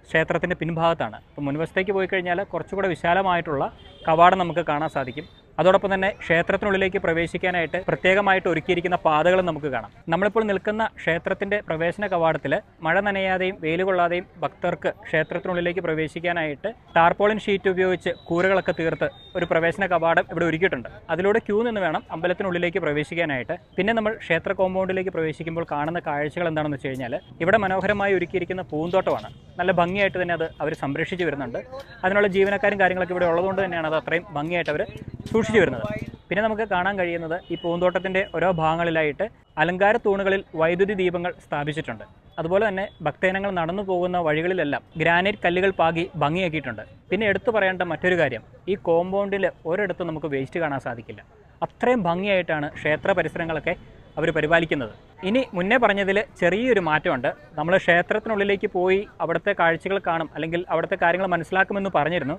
ക്ഷേത്രത്തിൻ്റെ പിൻഭാഗത്താണ്. അപ്പോൾ മുൻവശത്തേക്ക് പോയി കഴിഞ്ഞാൽ കുറച്ചുകൂടെ വിശാലമായിട്ടുള്ള കവാടം നമുക്ക് കാണാൻ സാധിക്കും. അതോടൊപ്പം തന്നെ ക്ഷേത്രത്തിനുള്ളിലേക്ക് പ്രവേശിക്കാനായിട്ട് പ്രത്യേകമായിട്ട് ഒരുക്കിയിരിക്കുന്ന പാതകളും നമുക്ക് കാണാം. നമ്മളിപ്പോൾ നിൽക്കുന്ന ക്ഷേത്രത്തിൻ്റെ പ്രവേശന കവാടത്തിൽ മഴ നനയാതെയും വെയിൽ കൊള്ളാതെയും ഭക്തർക്ക് ക്ഷേത്രത്തിനുള്ളിലേക്ക് പ്രവേശിക്കാനായിട്ട് ടാർപോളിൻ ഷീറ്റ് ഉപയോഗിച്ച് കൂരകളൊക്കെ തീർത്ത് ഒരു പ്രവേശന കവാടം ഇവിടെ ഒരുക്കിയിട്ടുണ്ട്. അതിലൂടെ ക്യൂ നിന്ന് വേണം അമ്പലത്തിനുള്ളിലേക്ക് പ്രവേശിക്കാനായിട്ട്. പിന്നെ നമ്മൾ ക്ഷേത്ര കോമ്പൗണ്ടിലേക്ക് പ്രവേശിക്കുമ്പോൾ കാണുന്ന കാഴ്ചകൾ എന്താണെന്ന് വെച്ച് കഴിഞ്ഞാൽ ഇവിടെ മനോഹരമായി ഒരുക്കിയിരിക്കുന്ന പൂന്തോട്ടമാണ്. നല്ല ഭംഗിയായിട്ട് തന്നെ അത് അവർ സംരക്ഷിച്ച് വരുന്നുണ്ട്. അതിനുള്ള ജീവനക്കാരും കാര്യങ്ങളൊക്കെ ഇവിടെ ഉള്ളതുകൊണ്ട് തന്നെയാണ് അത് അത്രയും ഭംഗിയായിട്ട് അവർ സൂക്ഷിച്ചു വരുന്നത്. പിന്നെ നമുക്ക് കാണാൻ കഴിയുന്നത് ഈ പൂന്തോട്ടത്തിൻ്റെ ഓരോ ഭാഗങ്ങളിലായിട്ട് അലങ്കാര തൂണുകളിൽ വൈദ്യുതി ദീപങ്ങൾ സ്ഥാപിച്ചിട്ടുണ്ട്. അതുപോലെ തന്നെ ഭക്തജനങ്ങൾ നടന്നു പോകുന്ന വഴികളിലെല്ലാം ഗ്രാനൈറ്റ് കല്ലുകൾ പാകി ഭംഗിയാക്കിയിട്ടുണ്ട്. പിന്നെ എടുത്തു പറയേണ്ട മറ്റൊരു കാര്യം, ഈ കോമ്പൗണ്ടിൽ ഒരിടത്തും നമുക്ക് വേസ്റ്റ് കാണാൻ സാധിക്കില്ല. അത്രയും ഭംഗിയായിട്ടാണ് ക്ഷേത്ര പരിസരങ്ങളൊക്കെ അവർ പരിപാലിക്കുന്നത്. ഇനി മുന്നേ പറഞ്ഞതിൽ ചെറിയൊരു മാറ്റമുണ്ട്. നമ്മൾ ക്ഷേത്രത്തിനുള്ളിലേക്ക് പോയി അവിടുത്തെ കാഴ്ചകൾ കാണും, അല്ലെങ്കിൽ അവിടുത്തെ കാര്യങ്ങൾ മനസ്സിലാക്കുമെന്ന് പറഞ്ഞിരുന്നു.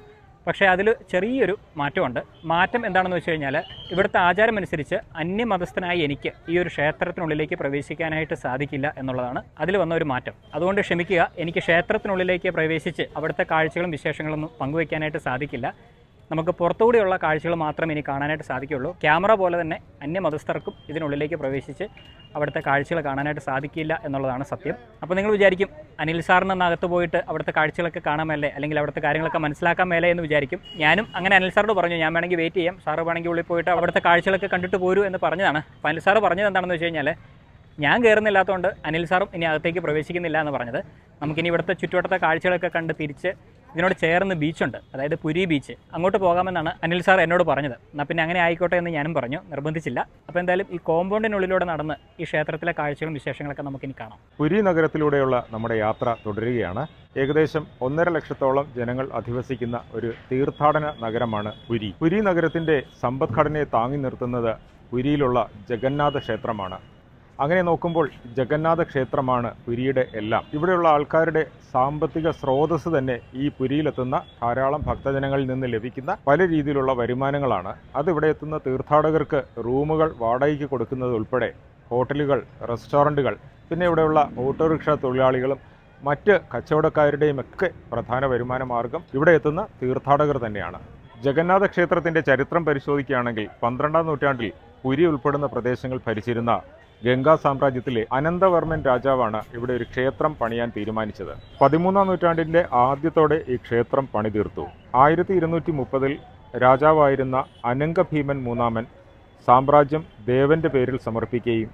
പക്ഷേ അതിൽ ചെറിയൊരു മാറ്റമുണ്ട്. മാറ്റം എന്താണെന്ന് വെച്ച് കഴിഞ്ഞാൽ ഇവിടുത്തെ ആചാരമനുസരിച്ച് അന്യമതസ്ഥനായി എനിക്ക് ഈ ഒരു ക്ഷേത്രത്തിനുള്ളിലേക്ക് പ്രവേശിക്കാനായിട്ട് സാധിക്കില്ല എന്നുള്ളതാണ് അതിൽ വന്ന ഒരു മാറ്റം. അതുകൊണ്ട് ക്ഷമിക്കുക, എനിക്ക് ക്ഷേത്രത്തിനുള്ളിലേക്ക് പ്രവേശിച്ച് അവിടുത്തെ കാഴ്ചകളും വിശേഷങ്ങളൊന്നും പങ്കുവയ്ക്കാനായിട്ട് സാധിക്കില്ല. നമുക്ക് പുറത്തുകൂടിയുള്ള കാഴ്ചകൾ മാത്രമേ ഇനി കാണാനായിട്ട് സാധിക്കുകയുള്ളൂ. ക്യാമറ പോലെ തന്നെ അന്യമതസ്ഥർക്കും ഇതിനുള്ളിലേക്ക് പ്രവേശിച്ച് അവിടുത്തെ കാഴ്ചകൾ കാണാനായിട്ട് സാധിക്കില്ല എന്നുള്ളതാണ് സത്യം. അപ്പോൾ നിങ്ങൾ വിചാരിക്കും അനിൽ സാറിന് അകത്ത് പോയിട്ട് അവിടുത്തെ കാഴ്ചകളൊക്കെ കാണാൻ മേലെ, അല്ലെങ്കിൽ അവിടുത്തെ കാര്യങ്ങളൊക്കെ മനസ്സിലാക്കാൻ മേലെ എന്ന് വിചാരിക്കും. ഞാനും അങ്ങനെ അനിൽ സാറോട് പറഞ്ഞു, ഞാൻ വേണമെങ്കിൽ വെയിറ്റ് ചെയ്യാം, സാറ് വേണമെങ്കിൽ ഉള്ളിൽ പോയിട്ട് അവിടുത്തെ കാഴ്ചകളൊക്കെ കണ്ടിട്ട് പോരൂ എന്ന് പറഞ്ഞതാണ്. അപ്പോൾ അനിൽ സാറ് പറഞ്ഞത് എന്താണെന്ന് വെച്ച് കഴിഞ്ഞാൽ ഞാൻ കയറുന്നില്ലാത്തതുകൊണ്ട് അനിൽ സാറും ഇനി അകത്തേക്ക് പ്രവേശിക്കുന്നില്ല എന്ന് പറഞ്ഞത്. നമുക്കിനി ഇവിടുത്തെ ചുറ്റുവട്ടത്തെ കാഴ്ചകളൊക്കെ കണ്ട് തിരിച്ച് ഇതിനോട് ചേർന്ന് ബീച്ചുണ്ട്, അതായത് പുരി ബീച്ച്, അങ്ങോട്ട് പോകാമെന്നാണ് അനിൽ സാർ എന്നോട് പറഞ്ഞത്. എന്നാൽ പിന്നെ അങ്ങനെ ആയിക്കോട്ടെ എന്ന് ഞാനും പറഞ്ഞു, നിർബന്ധിച്ചില്ല. അപ്പോൾ എന്തായാലും ഈ കോമ്പൗണ്ടിനുള്ളിലൂടെ നടന്ന് ഈ ക്ഷേത്രത്തിലെ കാഴ്ചകളും വിശേഷങ്ങളൊക്കെ നമുക്കിനി കാണാം. പുരി നഗരത്തിലൂടെയുള്ള നമ്മുടെ യാത്ര തുടരുകയാണ്. ഏകദേശം 1.5 ലക്ഷത്തോളം ജനങ്ങൾ അധിവസിക്കുന്ന ഒരു തീർത്ഥാടന നഗരമാണ് പുരി. പുരി നഗരത്തിൻ്റെ സമ്പദ്ഘടനയെ താങ്ങി നിർത്തുന്നത് പുരിയിലുള്ള ജഗന്നാഥ ക്ഷേത്രമാണ്. അങ്ങനെ നോക്കുമ്പോൾ ജഗന്നാഥ ക്ഷേത്രമാണ് പുരിയുടെ എല്ലാം. ഇവിടെയുള്ള ആൾക്കാരുടെ സാമ്പത്തിക സ്രോതസ് തന്നെ ഈ പുരിയിലെത്തുന്ന ധാരാളം ഭക്തജനങ്ങളിൽ നിന്ന് ലഭിക്കുന്ന പല രീതിയിലുള്ള വരുമാനങ്ങളാണ്. അതിവിടെ എത്തുന്ന തീർത്ഥാടകർക്ക് റൂമുകൾ വാടകയ്ക്ക് കൊടുക്കുന്നത് ഉൾപ്പെടെ ഹോട്ടലുകൾ, റെസ്റ്റോറൻറ്റുകൾ, പിന്നെ ഇവിടെയുള്ള ഓട്ടോറിക്ഷ തൊഴിലാളികളും മറ്റ് കച്ചവടക്കാരുടെയും ഒക്കെ പ്രധാന വരുമാന മാർഗം ഇവിടെ എത്തുന്ന തീർത്ഥാടകർ തന്നെയാണ്. ജഗന്നാഥ ക്ഷേത്രത്തിൻ്റെ ചരിത്രം പരിശോധിക്കുകയാണെങ്കിൽ 12ാം നൂറ്റാണ്ടിൽ പുരി ഉൾപ്പെടുന്ന പ്രദേശങ്ങൾ ഭരിച്ചിരുന്ന ഗംഗാ സാമ്രാജ്യത്തിലെ അനന്തവർമ്മൻ രാജാവാണ് ഇവിടെ ഒരു ക്ഷേത്രം പണിയാൻ തീരുമാനിച്ചത്. 13ാം നൂറ്റാണ്ടിൻ്റെ ആദ്യത്തോടെ ഈ ക്ഷേത്രം പണിതീർത്തു. 1230 രാജാവായിരുന്ന അനംഗഭീമൻ മൂന്നാമൻ സാമ്രാജ്യം ദേവന്റെ പേരിൽ സമർപ്പിക്കുകയും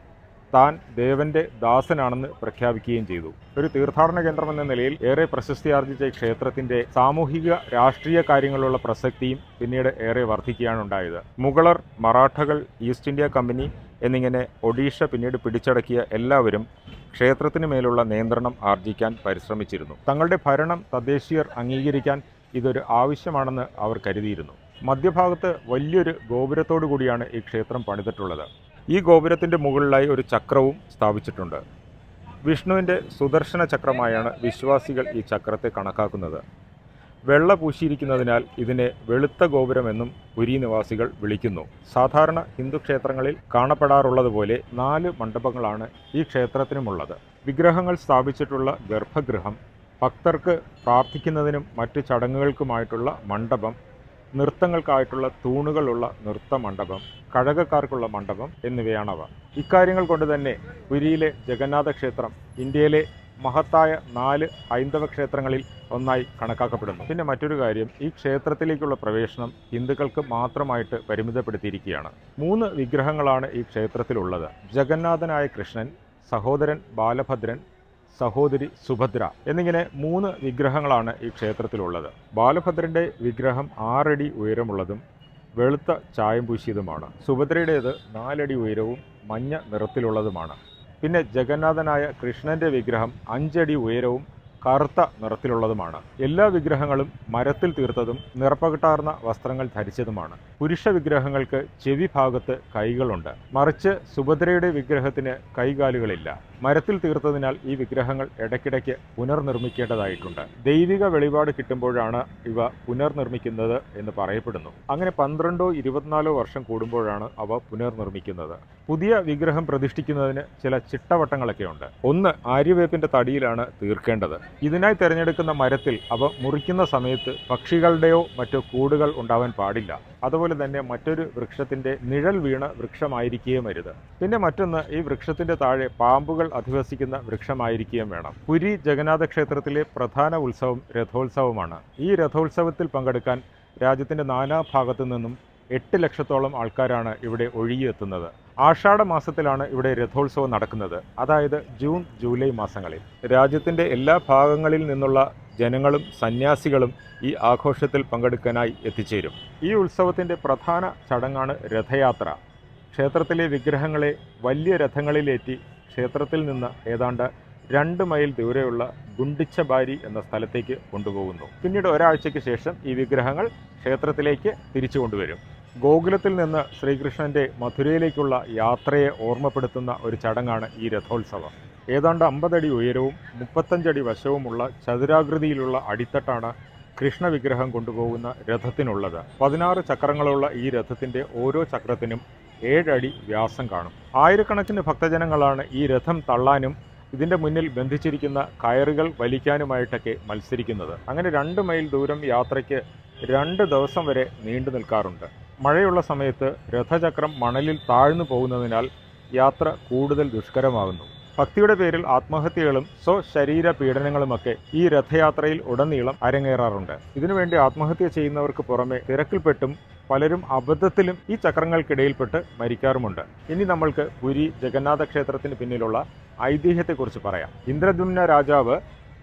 താൻ ദേവന്റെ ദാസനാണെന്ന് പ്രഖ്യാപിക്കുകയും ചെയ്തു. ഒരു തീർത്ഥാടന കേന്ദ്രമെന്ന നിലയിൽ ഏറെ പ്രശസ്തിയാർജിച്ച ഈ ക്ഷേത്രത്തിന്റെ സാമൂഹിക രാഷ്ട്രീയ കാര്യങ്ങളുള്ള പ്രസക്തിയും പിന്നീട് ഏറെ വർദ്ധിക്കുകയാണ് ഉണ്ടായത്. മുഗളർ, മറാഠകൾ, ഈസ്റ്റ് ഇന്ത്യ കമ്പനി എന്നിങ്ങനെ ഒഡീഷ പിന്നീട് പിടിച്ചടക്കിയ എല്ലാവരും ക്ഷേത്രത്തിന് മേലുള്ള നിയന്ത്രണം ആർജിക്കാൻ പരിശ്രമിച്ചിരുന്നു. തങ്ങളുടെ ഭരണം തദ്ദേശീയർ അംഗീകരിക്കാൻ ഇതൊരു ആവശ്യമാണെന്ന് അവർ കരുതിയിരുന്നു. മധ്യഭാഗത്ത് വലിയൊരു ഗോപുരത്തോടു കൂടിയാണ് ഈ ക്ഷേത്രം പണിതിട്ടുള്ളത്. ഈ ഗോപുരത്തിൻ്റെ മുകളിലായി ഒരു ചക്രവും സ്ഥാപിച്ചിട്ടുണ്ട്. വിഷ്ണുവിൻ്റെ സുദർശന ചക്രമായാണ് വിശ്വാസികൾ ഈ ചക്രത്തെ കണക്കാക്കുന്നത്. വെള്ള പൂശിയിരിക്കുന്നതിനാൽ ഇതിനെ വെളുത്ത ഗോപുരമെന്നും പുരി നിവാസികൾ വിളിക്കുന്നു. സാധാരണ ഹിന്ദു ക്ഷേത്രങ്ങളിൽ കാണപ്പെടാറുള്ളതുപോലെ 4 മണ്ഡപങ്ങളാണ് ഈ ക്ഷേത്രത്തിനുമുള്ളത്. വിഗ്രഹങ്ങൾ സ്ഥാപിച്ചിട്ടുള്ള ഗർഭഗൃഹം, ഭക്തർക്ക് പ്രാർത്ഥിക്കുന്നതിനും മറ്റ് ചടങ്ങുകൾക്കുമായിട്ടുള്ള മണ്ഡപം, നൃത്തങ്ങൾക്കായിട്ടുള്ള തൂണുകളുള്ള നൃത്ത മണ്ഡപം, കഴകക്കാർക്കുള്ള മണ്ഡപം എന്നിവയാണവ. ഇക്കാര്യങ്ങൾ കൊണ്ട് തന്നെ പുരിയിലെ ജഗന്നാഥ ക്ഷേത്രം ഇന്ത്യയിലെ മഹത്തായ 4 ഹൈന്ദവ ക്ഷേത്രങ്ങളിൽ ഒന്നായി കണക്കാക്കപ്പെടുന്നു. പിന്നെ മറ്റൊരു കാര്യം, ഈ ക്ഷേത്രത്തിലേക്കുള്ള പ്രവേശനം ഹിന്ദുക്കൾക്ക് മാത്രമായിട്ട് പരിമിതപ്പെടുത്തിയിരിക്കുകയാണ്. 3 വിഗ്രഹങ്ങളാണ് ഈ ക്ഷേത്രത്തിലുള്ളത്. ജഗന്നാഥനായ കൃഷ്ണൻ, സഹോദരൻ ബാലഭദ്രൻ, സഹോദരി സുഭദ്ര എന്നിങ്ങനെ 3 വിഗ്രഹങ്ങളാണ് ഈ ക്ഷേത്രത്തിലുള്ളത്. ബാലഭദ്രൻ്റെ വിഗ്രഹം 6 അടി ഉയരമുള്ളതും വെളുത്ത ചായം പൂശിയതുമാണ്. സുഭദ്രയുടേത് 4 അടി ഉയരവും മഞ്ഞ നിറത്തിലുള്ളതുമാണ്. പിന്നെ ജഗന്നാഥനായ കൃഷ്ണൻ്റെ വിഗ്രഹം 5 അടി ഉയരവും കറുത്ത നിറത്തിലുള്ളതുമാണ്. എല്ലാ വിഗ്രഹങ്ങളും മരത്തിൽ തീർത്തതും നിറപ്പകിട്ടാർന്ന വസ്ത്രങ്ങൾ ധരിച്ചതുമാണ്. പുരുഷ വിഗ്രഹങ്ങൾക്ക് ചെവി ഭാഗത്ത് കൈകളുണ്ട്, മറിച്ച് സുഭദ്രയുടെ വിഗ്രഹത്തിന് കൈകാലുകളില്ല. മരത്തിൽ തീർത്തതിനാൽ ഈ വിഗ്രഹങ്ങൾ ഇടയ്ക്കിടയ്ക്ക് പുനർനിർമ്മിക്കേണ്ടതായിട്ടുണ്ട്. ദൈവിക വെളിപാട് കിട്ടുമ്പോഴാണ് ഇവ പുനർനിർമ്മിക്കുന്നത് എന്ന് പറയപ്പെടുന്നു. അങ്ങനെ 12 24 വർഷം കൂടുമ്പോഴാണ് അവ പുനർനിർമ്മിക്കുന്നത്. പുതിയ വിഗ്രഹം പ്രതിഷ്ഠിക്കുന്നതിന് ചില ചിട്ടവട്ടങ്ങളൊക്കെ ഉണ്ട്. ഒന്ന്, ആര്യവേപ്പിൻ്റെ തടിയിലാണ് തീർക്കേണ്ടത്. ഇതിനായി തിരഞ്ഞെടുക്കുന്ന മരത്തിൽ അവ മുറിക്കുന്ന സമയത്ത് പക്ഷികളുടെയോ മറ്റോ കൂടുകൾ ഉണ്ടാവാൻ പാടില്ല. അതുപോലെ തന്നെ മറ്റൊരു വൃക്ഷത്തിൻ്റെ നിഴൽ വീണ വൃക്ഷമായിരിക്കുകയും അരുത്. പിന്നെ മറ്റൊന്ന്, ഈ വൃക്ഷത്തിൻ്റെ താഴെ പാമ്പുകൾ അധിവസിക്കുന്ന വൃക്ഷമായിരിക്കുകയും വേണം. പുരി ജഗന്നാഥ ക്ഷേത്രത്തിലെ പ്രധാന ഉത്സവം രഥോത്സവമാണ്. ഈ രഥോത്സവത്തിൽ പങ്കെടുക്കാൻ രാജ്യത്തിൻ്റെ നാനാഭാഗത്തു നിന്നും 8 ലക്ഷത്തോളം ആൾക്കാരാണ് ഇവിടെ ഒഴുകിയെത്തുന്നത്. ആഷാഢ മാസത്തിലാണ് ഇവിടെ രഥോത്സവം നടക്കുന്നത്, അതായത് ജൂൺ ജൂലൈ മാസങ്ങളിൽ. രാജ്യത്തിൻ്റെ എല്ലാ ഭാഗങ്ങളിൽ നിന്നുള്ള ജനങ്ങളും സന്യാസികളും ഈ ആഘോഷത്തിൽ പങ്കെടുക്കാനായി എത്തിച്ചേരും. ഈ ഉത്സവത്തിൻ്റെ പ്രധാന ചടങ്ങാണ് രഥയാത്ര. ക്ഷേത്രത്തിലെ വിഗ്രഹങ്ങളെ വലിയ രഥങ്ങളിലേറ്റി ക്ഷേത്രത്തിൽ നിന്ന് ഏതാണ്ട് 2 മൈൽ ദൂരെയുള്ള ഗുണ്ടിച്ചബാരി എന്ന സ്ഥലത്തേക്ക് കൊണ്ടുപോകുന്നു. പിന്നീട് ഒരാഴ്ചയ്ക്ക് ശേഷം ഈ വിഗ്രഹങ്ങൾ ക്ഷേത്രത്തിലേക്ക് തിരിച്ചു കൊണ്ടുവരും. ഗോകുലത്തിൽ നിന്ന് ശ്രീകൃഷ്ണൻ്റെ മഥുരയിലേക്കുള്ള യാത്രയെ ഓർമ്മപ്പെടുത്തുന്ന ഒരു ചടങ്ങാണ് ഈ രഥോത്സവം. ഏതാണ്ട് 50 അടി ഉയരവും 35 അടി വശവുമുള്ള ചതുരാകൃതിയിലുള്ള അടിത്തട്ടാണ് കൃഷ്ണ വിഗ്രഹം കൊണ്ടുപോകുന്ന രഥത്തിനുള്ളത്. 16 ചക്രങ്ങളുള്ള ഈ രഥത്തിൻ്റെ ഓരോ ചക്രത്തിനും 7 അടി വ്യാസം കാണും. ആയിരക്കണക്കിന് ഭക്തജനങ്ങളാണ് ഈ രഥം തള്ളാനും ഇതിൻ്റെ മുന്നിൽ ബന്ധിച്ചിരിക്കുന്ന കയറുകൾ വലിക്കാനുമായിട്ടൊക്കെ മത്സരിക്കുന്നത്. അങ്ങനെ 2 മൈൽ ദൂരം യാത്രയ്ക്ക് 2 ദിവസം വരെ നീണ്ടു നിൽക്കാറുണ്ട്. മഴയുള്ള സമയത്ത് രഥചക്രം മണലിൽ താഴ്ന്നു പോകുന്നതിനാൽ യാത്ര കൂടുതൽ ദുഷ്കരമാകുന്നു. ഭക്തിയുടെ പേരിൽ ആത്മഹത്യകളും സ്വശരീര പീഡനങ്ങളുമൊക്കെ ഈ രഥയാത്രയിൽ ഉടനീളം അരങ്ങേറാറുണ്ട്. ഇതിനുവേണ്ടി ആത്മഹത്യ ചെയ്യുന്നവർക്ക് പുറമെ തിരക്കിൽപ്പെട്ടും പലരും അബദ്ധത്തിലും ഈ ചക്രങ്ങൾക്കിടയിൽപ്പെട്ട് മരിക്കാറുമുണ്ട്. ഇനി നമ്മൾക്ക് പുരി ജഗന്നാഥ ക്ഷേത്രത്തിന് പിന്നിലുള്ള ഐതിഹ്യത്തെക്കുറിച്ച് പറയാം. ഇന്ദ്രദ്യുമ്ന രാജാവ്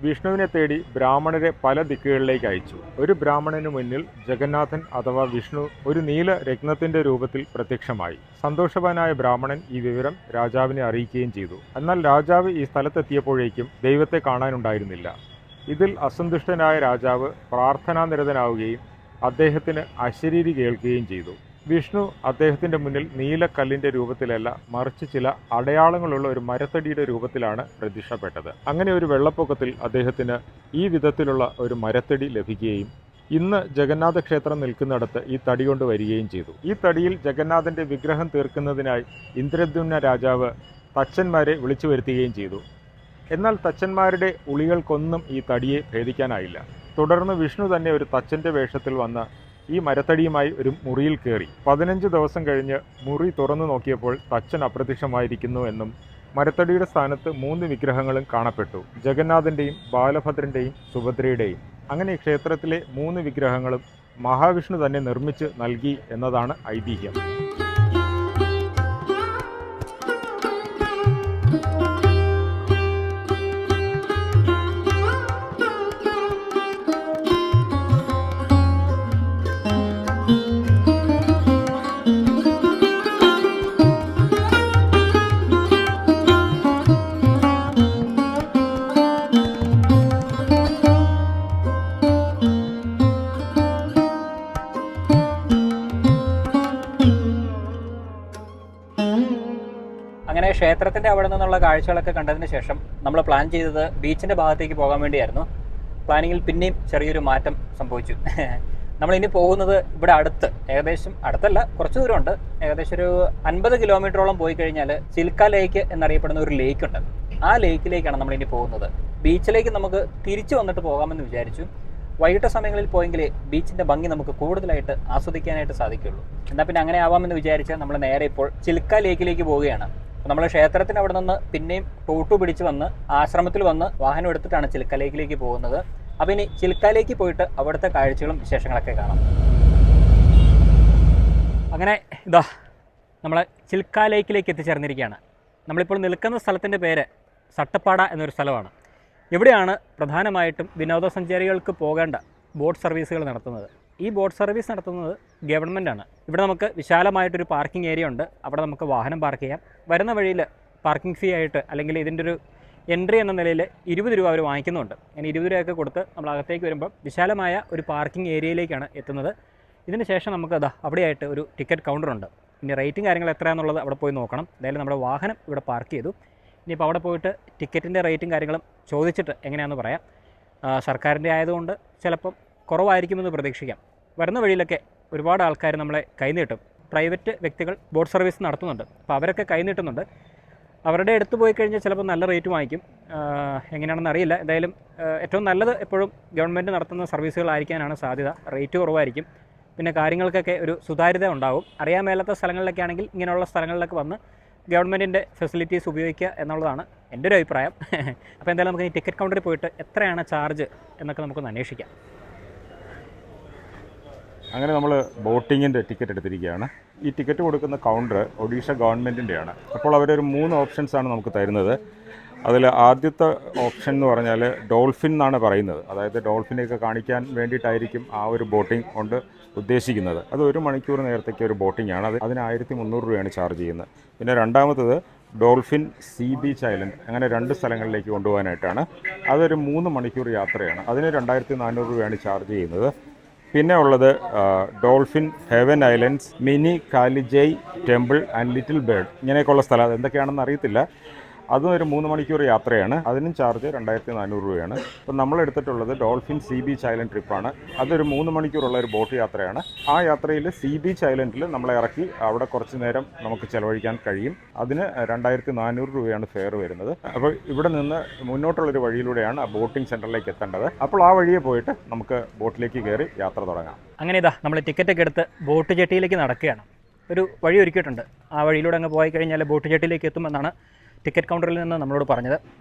വിഷ്ണുവിനെ തേടി ബ്രാഹ്മണരെ പല ദിക്കുകളിലേക്ക് അയച്ചു. ഒരു ബ്രാഹ്മണന് മുന്നിൽ ജഗന്നാഥൻ അഥവാ വിഷ്ണു ഒരു നീല രത്നത്തിന്റെ രൂപത്തിൽ പ്രത്യക്ഷമായി. സന്തോഷവാനായ ബ്രാഹ്മണൻ ഈ വിവരം രാജാവിനെ അറിയിക്കുകയും ചെയ്തു. എന്നാൽ രാജാവ് ഈ സ്ഥലത്തെത്തിയപ്പോഴേക്കും ദൈവത്തെ കാണാനുണ്ടായിരുന്നില്ല. ഇതിൽ അസന്തുഷ്ടനായ രാജാവ് പ്രാർത്ഥനാനിരതനാവുകയും അദ്ദേഹത്തിന് അശരീരി കേൾക്കുകയും ചെയ്തു. വിഷ്ണു അദ്ദേഹത്തിൻ്റെ മുന്നിൽ നീലക്കല്ലിൻ്റെ രൂപത്തിലല്ല, മറിച്ച് ചില അടയാളങ്ങളുള്ള ഒരു മരത്തടിയുടെ രൂപത്തിലാണ് പ്രത്യക്ഷപ്പെട്ടത്. അങ്ങനെ ഒരു വെള്ളപ്പൊക്കത്തിൽ അദ്ദേഹത്തിന് ഈ വിധത്തിലുള്ള ഒരു മരത്തടി ലഭിക്കുകയും ഇന്ന് ജഗന്നാഥ ക്ഷേത്രം നിൽക്കുന്നിടത്ത് ഈ തടി കൊണ്ട് വരികയും ചെയ്തു. ഈ തടിയിൽ ജഗന്നാഥൻ്റെ വിഗ്രഹം തീർക്കുന്നതിനായി ഇന്ദ്രദ്യുമ്ന രാജാവ് തച്ചന്മാരെ വിളിച്ചു വരുത്തുകയും ചെയ്തു. എന്നാൽ തച്ചന്മാരുടെ ഉളികൾക്കൊന്നും ഈ തടിയെ ഭേദിക്കാനായില്ല. തുടർന്ന് വിഷ്ണു തന്നെ ഒരു തച്ചൻ്റെ വേഷത്തിൽ വന്ന് ഈ മരത്തടിയുമായി ഒരു മുറിയിൽ കയറി. 15 ദിവസം കഴിഞ്ഞ് മുറി തുറന്നു നോക്കിയപ്പോൾ തച്ചൻ അപ്രത്യക്ഷമായിരിക്കുന്നു എന്നും മരത്തടിയുടെ സ്ഥാനത്ത് 3 വിഗ്രഹങ്ങളും കാണപ്പെട്ടു, ജഗന്നാഥൻ്റെയും ബാലഭദ്രൻ്റെയും സുഭദ്രയുടെയും. അങ്ങനെ ക്ഷേത്രത്തിലെ 3 വിഗ്രഹങ്ങളും മഹാവിഷ്ണു തന്നെ നിർമ്മിച്ച് നൽകി എന്നതാണ് ഐതിഹ്യം. അങ്ങനെ ക്ഷേത്രത്തിൻ്റെ അവിടെ നിന്നുള്ള കാഴ്ചകളൊക്കെ കണ്ടതിന് ശേഷം നമ്മൾ പ്ലാൻ ചെയ്തത് ബീച്ചിൻ്റെ ഭാഗത്തേക്ക് പോകാൻ വേണ്ടിയായിരുന്നു. പ്ലാനിങ്ങിൽ പിന്നെയും ചെറിയൊരു മാറ്റം സംഭവിച്ചു. നമ്മളിനി പോകുന്നത് ഇവിടെ അടുത്ത്, ഏകദേശം അടുത്തല്ല, കുറച്ച് ദൂരമുണ്ട്. ഏകദേശം ഒരു 50 കിലോമീറ്ററോളം പോയി കഴിഞ്ഞാൽ ചിൽക്ക ലേക്ക് എന്നറിയപ്പെടുന്ന ഒരു ലേക്ക് ഉണ്ട്. ആ ലേക്കിലേക്കാണ് നമ്മളിനി പോകുന്നത്. ബീച്ചിലേക്ക് നമുക്ക് തിരിച്ചു വന്നിട്ട് പോകാമെന്ന് വിചാരിച്ചു. വൈകിട്ട് സമയങ്ങളിൽ പോയെങ്കിൽ ബീച്ചിൻ്റെ ഭംഗി നമുക്ക് കൂടുതലായിട്ട് ആസ്വദിക്കാനായിട്ട് സാധിക്കുള്ളൂ. എന്നാൽ പിന്നെ അങ്ങനെ ആവാമെന്ന് വിചാരിച്ചാൽ നമ്മൾ നേരെ ഇപ്പോൾ ചിൽക്ക ലേക്കിലേക്ക് പോവുകയാണ്. നമ്മൾ ക്ഷേത്രത്തിന് അവിടെ നിന്ന് പിന്നെയും ടോട്ടു പിടിച്ച് വന്ന് ആശ്രമത്തിൽ വന്ന് വാഹനം എടുത്തിട്ടാണ് ചിൽക്ക ലേക്കിലേക്ക് പോകുന്നത്. അപ്പോൾ ഇനി ചിൽക്ക ലേക്ക് പോയിട്ട് അവിടുത്തെ കാഴ്ചകളും വിശേഷങ്ങളൊക്കെ കാണാം. അങ്ങനെ ഇതാ നമ്മൾ ചിൽക്ക ലേക്കിലേക്ക് എത്തിച്ചേർന്നിരിക്കുകയാണ്. നമ്മളിപ്പോൾ നിൽക്കുന്ന സ്ഥലത്തിൻ്റെ പേര് സട്ടപ്പാട എന്നൊരു സ്ഥലമാണ്. ഇവിടെയാണ് പ്രധാനമായിട്ടും വിനോദസഞ്ചാരികൾക്ക് പോകേണ്ട ബോട്ട് സർവീസുകൾ നടത്തുന്നത്. ഈ ബോട്ട് സർവീസ് നടത്തുന്നത് ഗവൺമെൻറ്റാണ്. ഇവിടെ നമുക്ക് വിശാലമായിട്ടൊരു പാർക്കിംഗ് ഏരിയ ഉണ്ട്. അവിടെ നമുക്ക് വാഹനം പാർക്ക് ചെയ്യാം. വരുന്ന വഴിയിൽ പാർക്കിംഗ് ഫീ ആയിട്ട് അല്ലെങ്കിൽ ഇതിൻ്റെ ഒരു എൻട്രി എന്ന നിലയിൽ 20 രൂപ അവർ വാങ്ങിക്കുന്നുണ്ട്. അങ്ങനെ 20 രൂപയൊക്കെ കൊടുത്ത് നമ്മൾ അകത്തേക്ക് വരുമ്പോൾ വിശാലമായ ഒരു പാർക്കിംഗ് ഏരിയയിലേക്കാണ് എത്തുന്നത്. ഇതിന് ശേഷം നമുക്ക് അവിടെയായിട്ട് ഒരു ടിക്കറ്റ് കൗണ്ടറുണ്ട്. ഇനി റേറ്റും കാര്യങ്ങൾ എത്രയാണെന്നുള്ളത് അവിടെ പോയി നോക്കണം. എന്തായാലും നമ്മുടെ വാഹനം ഇവിടെ പാർക്ക് ചെയ്തു. ഇനിയിപ്പോൾ അവിടെ പോയിട്ട് ടിക്കറ്റിൻ്റെ റേറ്റും കാര്യങ്ങളും ചോദിച്ചിട്ട് എങ്ങനെയാണെന്ന് പറയാം. സർക്കാരിൻ്റെ ആയതുകൊണ്ട് ചിലപ്പം കുറവായിരിക്കുമെന്ന് പ്രതീക്ഷിക്കാം. വരുന്ന വഴിയിലൊക്കെ ഒരുപാട് ആൾക്കാർ നമ്മളെ കൈനീട്ടും. പ്രൈവറ്റ് വ്യക്തികൾ ബോട്ട് സർവീസ് നടത്തുന്നുണ്ട്. അപ്പോൾ അവരൊക്കെ കൈനീട്ടുന്നുണ്ട്. അവരുടെ അടുത്ത് പോയി കഴിഞ്ഞാൽ ചിലപ്പോൾ നല്ല റേറ്റ് വാങ്ങിക്കും. എങ്ങനെയാണെന്ന് അറിയില്ല. എന്തായാലും ഏറ്റവും നല്ലത് എപ്പോഴും ഗവൺമെൻറ് നടത്തുന്ന സർവീസുകളായിരിക്കാനാണ് സാധ്യത. റേറ്റ് കുറവായിരിക്കും. പിന്നെ കാര്യങ്ങൾക്കൊക്കെ ഒരു സുതാര്യത ഉണ്ടാകും. അറിയാൻ മേലാത്ത സ്ഥലങ്ങളിലൊക്കെ ആണെങ്കിൽ ഇങ്ങനെയുള്ള സ്ഥലങ്ങളിലൊക്കെ വന്ന് ഗവൺമെൻറ്റിൻ്റെ ഫെസിലിറ്റീസ് ഉപയോഗിക്കുക എന്നുള്ളതാണ് എൻ്റെ ഒരു അഭിപ്രായം. അപ്പോൾ എന്തായാലും നമുക്ക് ഈ ടിക്കറ്റ് കൗണ്ടറിൽ പോയിട്ട് എത്രയാണ് ചാർജ് എന്നൊക്കെ നമുക്കൊന്ന് അന്വേഷിക്കാം. അങ്ങനെ നമ്മൾ ബോട്ടിങ്ങിൻ്റെ ടിക്കറ്റ് എടുത്തിരിക്കുകയാണ്. ഈ ടിക്കറ്റ് കൊടുക്കുന്ന കൗണ്ടർ ഒഡീഷ ഗവൺമെൻറ്റിൻ്റെയാണ്. അപ്പോൾ അവരൊരു 3 ഓപ്ഷൻസാണ് നമുക്ക് തരുന്നത്. അതിൽ ആദ്യത്തെ ഓപ്ഷൻ എന്ന് പറഞ്ഞാൽ ഡോൾഫിൻ എന്നാണ് പറയുന്നത്. അതായത് ഡോൾഫിനെയൊക്കെ കാണിക്കാൻ വേണ്ടിയിട്ടായിരിക്കും ആ ഒരു ബോട്ടിംഗ് കൊണ്ട് ഉദ്ദേശിക്കുന്നത്. അത് 1 മണിക്കൂർ നേരത്തേക്ക് ഒരു ബോട്ടിംഗ് ആണ്. അതിന് 1300 രൂപയാണ് ചാർജ് ചെയ്യുന്നത്. പിന്നെ രണ്ടാമത്തത് ഡോൾഫിൻ സീ ബീച്ച് ഐലൻഡ്, അങ്ങനെ 2 സ്ഥലങ്ങളിലേക്ക് കൊണ്ടുപോകാനായിട്ടാണ്. അതൊരു 3 മണിക്കൂർ യാത്രയാണ്. അതിന് 2400 രൂപയാണ് ചാർജ് ചെയ്യുന്നത്. പിന്നെ ഉള്ളത് dolphin heaven islands, mini Kalijai temple and little bird, ഇങ്ങനെയൊക്കെയുള്ള സ്ഥലം. അതെന്തൊക്കെയാണെന്ന് അറിയത്തില്ല. അതും ഒരു 3 മണിക്കൂർ യാത്രയാണ്. അതിനും ചാർജ് 2400 രൂപയാണ്. അപ്പം നമ്മൾ എടുത്തിട്ടുള്ളത് ഡോൾഫിൻ സീ ബീച്ച് ഐലൻഡ് ട്രിപ്പാണ്. അതൊരു 3 മണിക്കൂറുള്ള ഒരു ബോട്ട് യാത്രയാണ്. ആ യാത്രയിൽ സീ ബീച്ച് ഐലൻഡിൽ നമ്മളെ ഇറക്കി അവിടെ കുറച്ച് നേരം നമുക്ക് ചിലവഴിക്കാൻ കഴിയും. അതിന് 2400 രൂപയാണ് ഫെയർ വരുന്നത്. അപ്പോൾ ഇവിടെ നിന്ന് മുന്നോട്ടുള്ളൊരു വഴിയിലൂടെയാണ് ആ ബോട്ടിംഗ് സെൻറ്ററിലേക്ക് എത്തേണ്ടത്. അപ്പോൾ ആ വഴിയെ പോയിട്ട് നമുക്ക് ബോട്ടിലേക്ക് കയറി യാത്ര തുടങ്ങാം. അങ്ങനെ നമ്മൾ ടിക്കറ്റൊക്കെ എടുത്ത് ബോട്ട് ജെട്ടിയിലേക്ക് നടക്കുകയാണ്. ഒരു വഴി ഒരുക്കിയിട്ടുണ്ട്. ആ വഴിയിലൂടെ അങ്ങ് പോയി കഴിഞ്ഞാൽ ബോട്ട് ജെട്ടിയിലേക്ക് എത്തുമെന്നാണ് ടിക്കറ്റ് കൗണ്ടറിൽ നിന്ന് നമ്മളോട് പറഞ്ഞത്.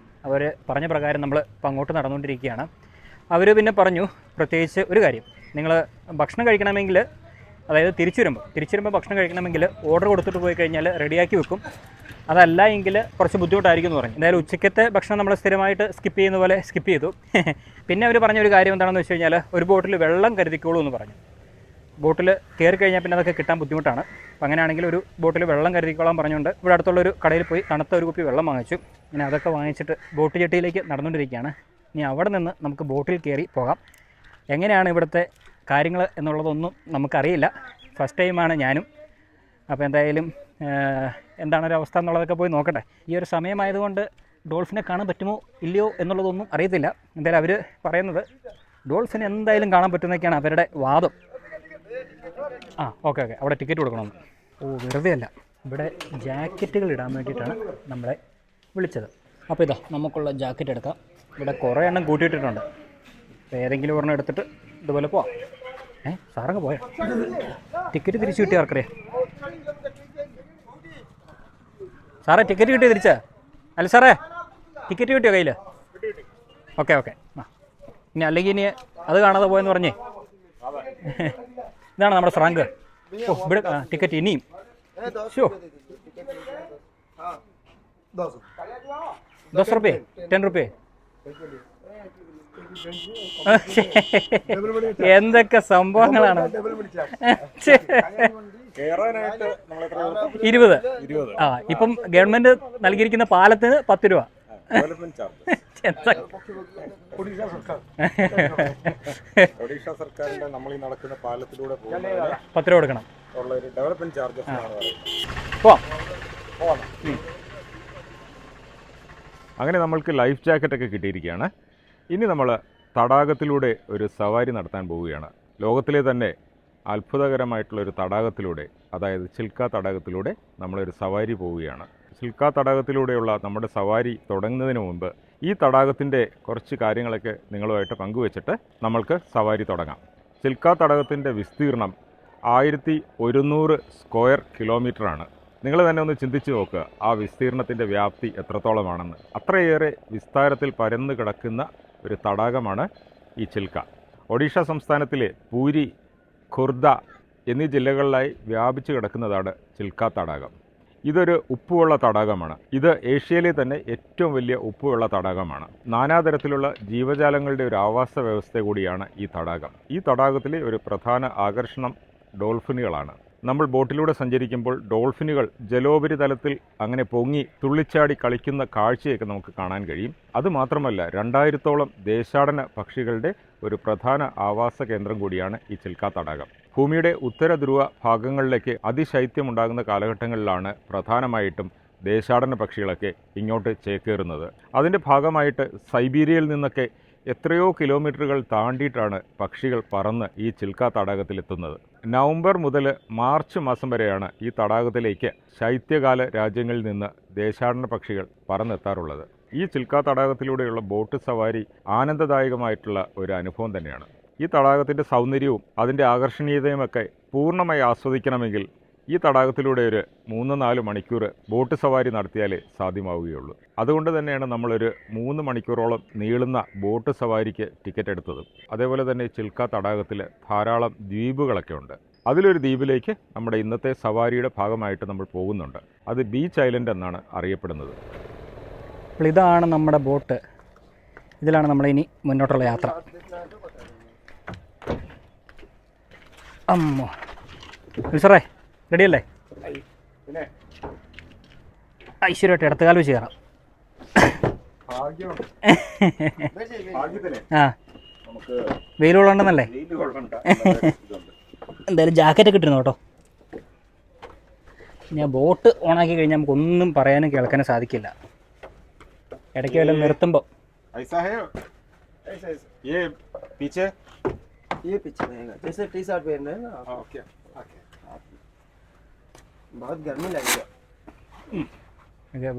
അവർ പറഞ്ഞ പ്രകാരം നമ്മൾ ഇപ്പോൾ അങ്ങോട്ട് നടന്നുകൊണ്ടിരിക്കുകയാണ്. അവർ പിന്നെ പറഞ്ഞു പ്രത്യേകിച്ച് ഒരു കാര്യം, നിങ്ങൾ ഭക്ഷണം കഴിക്കണമെങ്കിൽ, അതായത് തിരിച്ചു വരുമ്പോൾ ഭക്ഷണം കഴിക്കണമെങ്കിൽ ഓർഡർ കൊടുത്തിട്ട് പോയി കഴിഞ്ഞാൽ റെഡിയാക്കി വെക്കും. അതല്ല എങ്കിൽ കുറച്ച് ബുദ്ധിമുട്ടായിരിക്കും എന്ന് പറഞ്ഞു. എന്തായാലും ഉച്ചയ്ക്കത്തെ ഭക്ഷണം നമ്മൾ സ്ഥിരമായിട്ട് സ്കിപ്പ് ചെയ്യുന്ന പോലെ സ്കിപ്പ് ചെയ്തു. പിന്നെ അവർ പറഞ്ഞൊരു കാര്യം എന്താണെന്ന് വെച്ച് കഴിഞ്ഞാൽ ഒരു ബോട്ടിൽ വെള്ളം കരുതിക്കോളൂ എന്ന് പറഞ്ഞു. ബോട്ടിൽ കയറി കഴിഞ്ഞാൽ പിന്നെ അതൊക്കെ കിട്ടാൻ ബുദ്ധിമുട്ടാണ്. അപ്പോൾ അങ്ങനെയാണെങ്കിൽ ഒരു ബോട്ടിൽ വെള്ളം കരുതിക്കോളാൻ പറഞ്ഞുകൊണ്ട് ഇവിടെ അടുത്തുള്ളൊരു കടയിൽ പോയി തണുത്ത ഒരു കുപ്പി വെള്ളം വാങ്ങിച്ചു. ഇനി അതൊക്കെ വാങ്ങിച്ചിട്ട് ബോട്ട് ജെട്ടിയിലേക്ക് നടന്നുകൊണ്ടിരിക്കുകയാണ്. ഇനി അവിടെ നിന്ന് നമുക്ക് ബോട്ടിൽ കയറി പോകാം. എങ്ങനെയാണ് ഇവിടുത്തെ കാര്യങ്ങൾ എന്നുള്ളതൊന്നും നമുക്കറിയില്ല. ഫസ്റ്റ് ടൈമാണ് ഞാനും. അപ്പോൾ എന്തായാലും എന്താണൊരവസ്ഥ എന്നുള്ളതൊക്കെ പോയി നോക്കട്ടെ. ഈ ഒരു സമയമായതുകൊണ്ട് ഡോൾഫിനെ കാണാൻ പറ്റുമോ ഇല്ലയോ എന്നുള്ളതൊന്നും അറിയത്തില്ല. എന്തായാലും അവർ പറയുന്നത് ഡോൾഫിനെ എന്തായാലും കാണാൻ പറ്റുന്നതൊക്കെയാണ് അവരുടെ വാദം. ഓക്കെ അവിടെ ടിക്കറ്റ് കൊടുക്കണമെന്ന്. വെറുതെ അല്ല, ഇവിടെ ജാക്കറ്റുകൾ ഇടാൻ വേണ്ടിയിട്ടാണ് നമ്മളെ വിളിച്ചത്. അപ്പോൾ നമുക്കുള്ള ജാക്കറ്റ് എടുക്കാം. ഇവിടെ കുറേ എണ്ണം കൂട്ടിയിട്ടിട്ടുണ്ട്. അപ്പോൾ ഏതെങ്കിലും ഒരെണ്ണം എടുത്തിട്ട് ഇതുപോലെ പോവാം. സാറങ്ങ് പോയാ ടിക്കറ്റ് തിരിച്ചു കിട്ടിയ ആർക്കറിയാം. സാറേ ടിക്കറ്റ് കിട്ടിയോ തിരിച്ചാ? അല്ല സാറേ ടിക്കറ്റ് കിട്ടിയോ കയ്യിൽ? ഓക്കെ ഇനി അല്ലെങ്കിൽ ഇനി അത് കാണാതെ പോയെന്ന് പറഞ്ഞേ. ഇതാണ് നമ്മുടെ സ്രാങ്ക്. ഇവിടെ ടിക്കറ്റ് ഇനിയും ഷോ 10 रुपये 10 रुपये. എന്തൊക്കെ സംഭവങ്ങളാണ്. 20. ഇപ്പം ഗവൺമെന്റ് നൽകിയിരിക്കുന്ന പാലത്തിന് 10 രൂപ. ഒഡീഷ സർക്കാരിന്റെ നമ്മൾ ഈ നടക്കുന്ന പാലത്തിലൂടെ 10 രൂപ കൊടുക്കണം. Development charges. അങ്ങനെ നമ്മൾക്ക് ലൈഫ് ജാക്കറ്റൊക്കെ കിട്ടിയിരിക്കുകയാണ്. ഇനി നമ്മൾ തടാകത്തിലൂടെ ഒരു സവാരി നടത്താൻ പോവുകയാണ്. ലോകത്തിലെ തന്നെ അത്ഭുതകരമായിട്ടുള്ളൊരു തടാകത്തിലൂടെ, അതായത് ചിൽക്ക തടാകത്തിലൂടെ നമ്മളൊരു സവാരി പോവുകയാണ്. ചിൽക്ക തടാകത്തിലൂടെയുള്ള നമ്മുടെ സവാരി തുടങ്ങുന്നതിന് മുമ്പ് ഈ തടാകത്തിൻ്റെ കുറച്ച് കാര്യങ്ങളൊക്കെ നിങ്ങളുമായിട്ട് പങ്കുവച്ചിട്ട് നമ്മൾക്ക് സവാരി തുടങ്ങാം. ചിൽക്ക തടാകത്തിൻ്റെ വിസ്തീർണം 1100 സ്ക്വയർ കിലോമീറ്ററാണ്. നിങ്ങൾ തന്നെ ഒന്ന് ചിന്തിച്ചു നോക്കുക ആ വിസ്തീർണത്തിൻ്റെ വ്യാപ്തി എത്രത്തോളമാണെന്ന്. അത്രയേറെ വിസ്താരത്തിൽ പരന്നു കിടക്കുന്ന ഒരു തടാകമാണ് ഈ ചിൽക്ക. ഒഡീഷ സംസ്ഥാനത്തിലെ പൂരി, ഖുർദ എന്നീ ജില്ലകളിലായി വ്യാപിച്ചു കിടക്കുന്നതാണ് ചിൽക്ക തടാകം. ഇതൊരു ഉപ്പുവെള്ള തടാകമാണ്. ഇത് ഏഷ്യയിലെ തന്നെ ഏറ്റവും വലിയ ഉപ്പുവെള്ള തടാകമാണ്. നാനാതരത്തിലുള്ള ജീവജാലങ്ങളുടെ ഒരു ആവാസ വ്യവസ്ഥ കൂടിയാണ് ഈ തടാകം. ഈ തടാകത്തിലെ ഒരു പ്രധാന ആകർഷണം ഡോൾഫിനുകളാണ്. നമ്മൾ ബോട്ടിലൂടെ സഞ്ചരിക്കുമ്പോൾ ഡോൾഫിനുകൾ ജലോപരിതലത്തിൽ അങ്ങനെ പൊങ്ങി തുള്ളിച്ചാടി കളിക്കുന്ന കാഴ്ചയൊക്കെ നമുക്ക് കാണാൻ കഴിയും. അതുമാത്രമല്ല 2000-ഓളം ദേശാടന പക്ഷികളുടെ ഒരു പ്രധാന ആവാസ കേന്ദ്രം കൂടിയാണ് ഈ ചിൽക്ക തടാകം. ഭൂമിയുടെ ഉത്തര ധ്രുവ ഭാഗങ്ങളിലേക്ക് അതിശൈത്യമുണ്ടാകുന്ന കാലഘട്ടങ്ങളിലാണ് പ്രധാനമായിട്ടും ദേശാടന പക്ഷികളൊക്കെ ഇങ്ങോട്ട് ചേക്കേറുന്നത്. അതിൻ്റെ ഭാഗമായിട്ട് സൈബീരിയയിൽ നിന്നൊക്കെ എത്രയോ കിലോമീറ്ററുകൾ താണ്ടിയിട്ടാണ് പക്ഷികൾ പറന്ന് ഈ ചിൽക്ക തടാകത്തിലെത്തുന്നത്. നവംബർ മുതൽ മാർച്ച് മാസം വരെയാണ് ഈ തടാകത്തിലേക്ക് ശൈത്യകാല രാജ്യങ്ങളിൽ നിന്ന് ദേശാടന പക്ഷികൾ പറന്നെത്താറുള്ളത്. ഈ ചിൽക്ക തടാകത്തിലൂടെയുള്ള ബോട്ട് സവാരി ആനന്ദദായകമായിട്ടുള്ള ഒരു അനുഭവം തന്നെയാണ്. ഈ തടാകത്തിൻ്റെ സൗന്ദര്യവും അതിൻ്റെ ആകർഷണീയതയുമൊക്കെ പൂർണ്ണമായി ആസ്വദിക്കണമെങ്കിൽ ഈ തടാകത്തിലൂടെ ഒരു 3-4 മണിക്കൂർ ബോട്ട് സവാരി നടത്തിയാലേ സാധ്യമാവുകയുള്ളൂ. അതുകൊണ്ട് തന്നെയാണ് നമ്മളൊരു 3 മണിക്കൂറോളം നീളുന്ന ബോട്ട് സവാരിക്ക് ടിക്കറ്റ് എടുത്തതും. അതേപോലെ തന്നെ ചിൽക്ക തടാകത്തിൽ ധാരാളം ദ്വീപുകളൊക്കെ ഉണ്ട്. അതിലൊരു ദ്വീപിലേക്ക് നമ്മുടെ ഇന്നത്തെ സവാരിയുടെ ഭാഗമായിട്ട് നമ്മൾ പോകുന്നുണ്ട്. അത് ബീച്ച് ഐലൻഡ് എന്നാണ് അറിയപ്പെടുന്നത്. അപ്പോൾ ഇതാണ് നമ്മുടെ ബോട്ട്. ഇതിലാണ് നമ്മളിനി മുന്നോട്ടുള്ള യാത്ര. അമ്മോ സാറേ, റെഡിയല്ലേ? ഐശ്വര്യമായിട്ട് ഇടത്തുകാലം വെച്ച് കയറാം. ആ, വെയിൽ കൊള്ളണ്ടെന്നല്ലേ? എന്തായാലും ജാക്കറ്റൊക്കെ ഇട്ടിരുന്നു കേട്ടോ. ഞാൻ ബോട്ട് ഓണാക്കി കഴിഞ്ഞാൽ നമുക്കൊന്നും പറയാനും കേൾക്കാനും സാധിക്കില്ല. ഇടയ്ക്ക് വല്ലതും നിർത്തുമ്പോൾ ये पीछे रहेगा, जैसे टी शर्ट पहन रहे हैं ना। ओके ओके, बहुत गर्मी लगेगा।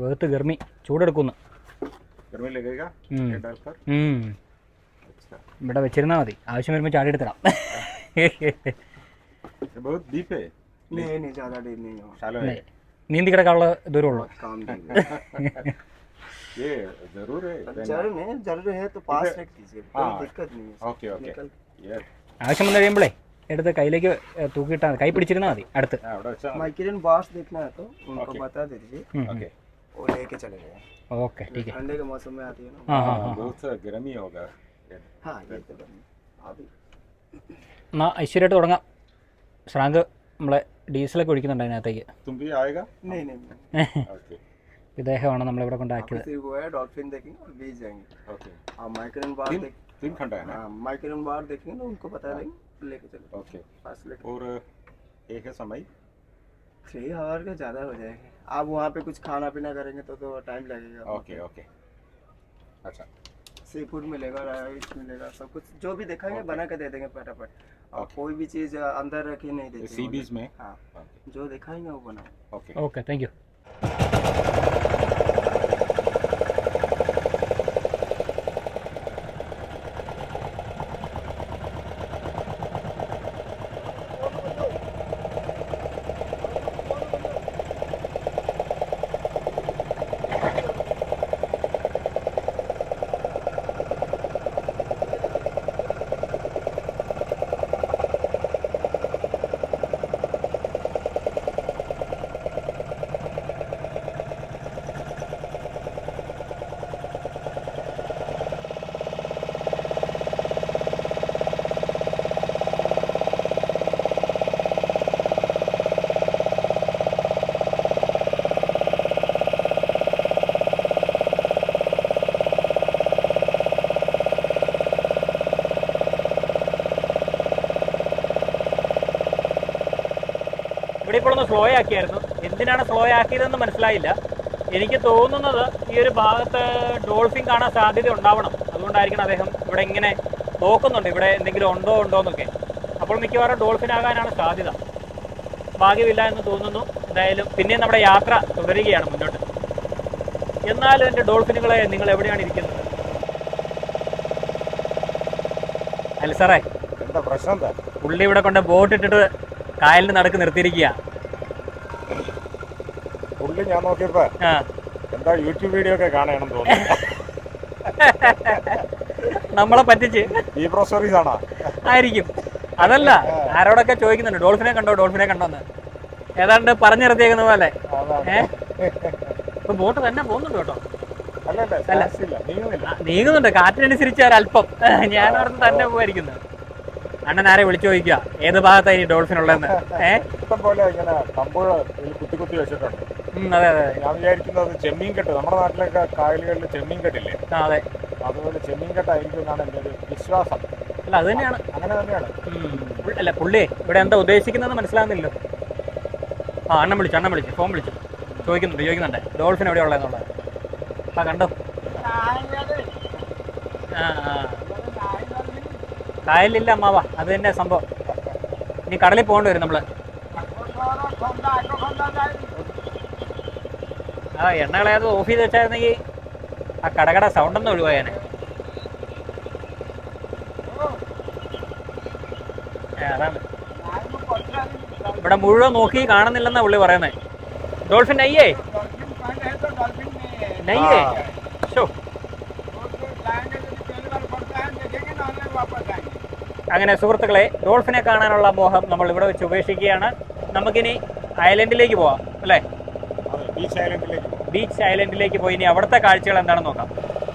बहुत गर्मी, ചൂടെടുക്കുന്നു. ഇവിടെ വെച്ചിരുന്നാൽ മതി, ആവശ്യം വരുമ്പോൾ ചാടി എടുത്തിടാം. നീന്തി കിടക്കാനുള്ള ദൂരമുള്ളൂ. ആവശ്യം വന്നു കഴിയുമ്പോഴേ എടുത്ത് കയ്യിലേക്ക് തൂക്കിയിട്ടാൽ കൈ പിടിച്ചിരുന്നാൽ മതി. അടുത്ത് ഓക്കെ, എന്നാ ഐശ്വര്യമായിട്ട് തുടങ്ങാം. ശ്രാങ്ക് നമ്മളെ ഡീസലൊക്കെ ഒഴിക്കുന്നുണ്ട് അതിനകത്തേക്ക്. ഇദ്ദേഹമാണ് നമ്മളിവിടെ കൊണ്ടാക്കിയത്. माइक्रोन बार देखेंगे ना, उनको बता देंगे, लेके चलो। ओके, और एक है समय 3 आवर का ज़्यादा हो जाएगा। आप वहाँ पे कुछ खाना पीना करेंगे तो टाइम लगेगा। ओके ओके, अच्छा। सी फूड मिलेगा, राइस मिलेगा, सब कुछ जो भी दिखाएंगे बना के दे देंगे फटाफट। और कोई भी चीज़ अंदर रखे नहीं देते सी बीच में। हाँ, जो दिखाएंगे वो बनाओ। Okay okay, thank you. ഇവിടെ ഇപ്പോൾ ഒന്ന് സ്ലോ ആക്കിയായിരുന്നു. എന്തിനാണ് സ്ലോ ആക്കിയതെന്ന് മനസ്സിലായില്ല. എനിക്ക് തോന്നുന്നത് ഈ ഒരു ഭാഗത്ത് ഡോൾഫിൻ കാണാൻ സാധ്യത ഉണ്ടാവണം, അതുകൊണ്ടായിരിക്കണം അദ്ദേഹം ഇവിടെ ഇങ്ങനെ നോക്കുന്നുണ്ട്, ഇവിടെ എന്തെങ്കിലും ഉണ്ടോ എന്നൊക്കെ. അപ്പോൾ മിക്കവാറും ഡോൾഫിൻ ആകാനാണ് സാധ്യത. ഭാഗ്യമില്ല എന്ന് തോന്നുന്നു. എന്തായാലും പിന്നെയും നമ്മുടെ യാത്ര തുടരുകയാണ് മുന്നോട്ട്. എന്നാലും എൻ്റെ ഡോൾഫിനുകളെ, നിങ്ങൾ എവിടെയാണ് ഇരിക്കുന്നത്? അല്ല സാറേ, എന്താ പ്രശ്നം? എന്താ പുള്ളി ഇവിടെ കൊണ്ട് ബോട്ട് ഇട്ടിട്ട് കായലിന് നടുക്ക് നിർത്തിയിരിക്കുക. നെറ്റിൽ ഞാൻ നോക്കിയപ്പോ ആ എന്താ യൂട്യൂബ് വീഡിയോ ഒക്കെ കാണണമെന്ന് തോന്നുന്നു. നമ്മളെ പറ്റിച്ച് ഈ സ്റ്റോറീസ് ആണോ? ആയിരിക്കും. അതല്ല, ആരോടൊക്കെ ചോദിക്കുന്നുണ്ട് ഡോൾഫിനെ കണ്ടോന്ന്, ഏതാണ്ട് പറഞ്ഞു നിർത്തിയേക്കുന്ന പോലെ. ഇപ്പൊ ബോട്ട് തന്നെ പോകുന്നുണ്ട് കേട്ടോ. നീങ്ങുന്നുണ്ട് കാറ്റിനനുസരിച്ച് ഒരല്പം. ഞാനവിടുന്ന് തന്നെ പോയിരിക്കുന്നു. അണ്ണൻ ആരെ വിളിച്ചു ചോദിക്കുക ഏത് ഭാഗത്തായി ഡോൾഫിൻ ഉള്ളതെന്ന്. ഇഷ്ടംപോലെ ഇങ്ങനെ കമ്പുകൾ കുത്തി കുത്തി വെച്ചിട്ടുണ്ട്. അതെ അതെ, ഞാൻ വിചാരിക്കുന്നത് ചെമ്മീൻ കെട്ട്, നമ്മുടെ നാട്ടിലൊക്കെ കായലുകളിൽ ചെമ്മീൻ കെട്ടില്ലേ, അതെ, അതുപോലെ ചെമ്മീൻ കെട്ടായിരിക്കും എന്നാണ് എൻ്റെ ഒരു വിശ്വാസം. അല്ല അത് തന്നെയാണ്, അങ്ങനെ തന്നെയാണ്. അല്ല പുള്ളി ഇവിടെ എന്താ ഉദ്ദേശിക്കുന്നതെന്ന് മനസ്സിലാകുന്നില്ലല്ലോ. ആ അണ്ണൻ വിളിച്ചു ഫോൺ വിളിച്ചു ചോദിക്കുന്നുണ്ട് ഡോൾഫിൻ എവിടെ ഉള്ളതെന്നുള്ളത്. ആ കണ്ടോ, കായലില്ല അമ്മാവ, അത് തന്നെ സംഭവം. ഇനി കടലിൽ പോകേണ്ടി വരും നമ്മള്. ആ എണ്ണ കളയാതെ ഓഫ് ചെയ്ത് വെച്ചായിരുന്നെങ്കിൽ ആ കടകട സൗണ്ടൊന്നും ഒഴിവായാനെ. അതാണ് ഇവിടെ മുഴുവൻ നോക്കി കാണുന്നില്ലെന്നാ പുള്ളി പറയുന്നത്. ഡോൾഫിൻ നയ്യേ ഷോ. അങ്ങനെ സുഹൃത്തുക്കളെ, ഡോൾഫിനെ കാണാനുള്ള മോഹം നമ്മൾ ഇവിടെ വെച്ച് ഉപേക്ഷിക്കുകയാണ്. നമുക്കിനി ഐലൻഡിലേക്ക് പോവാം അല്ലേ? ബീച്ച് ഐലൻഡിലേക്ക് പോയി ഇനി അവിടുത്തെ കാഴ്ചകൾ എന്താണെന്ന് നോക്കാം.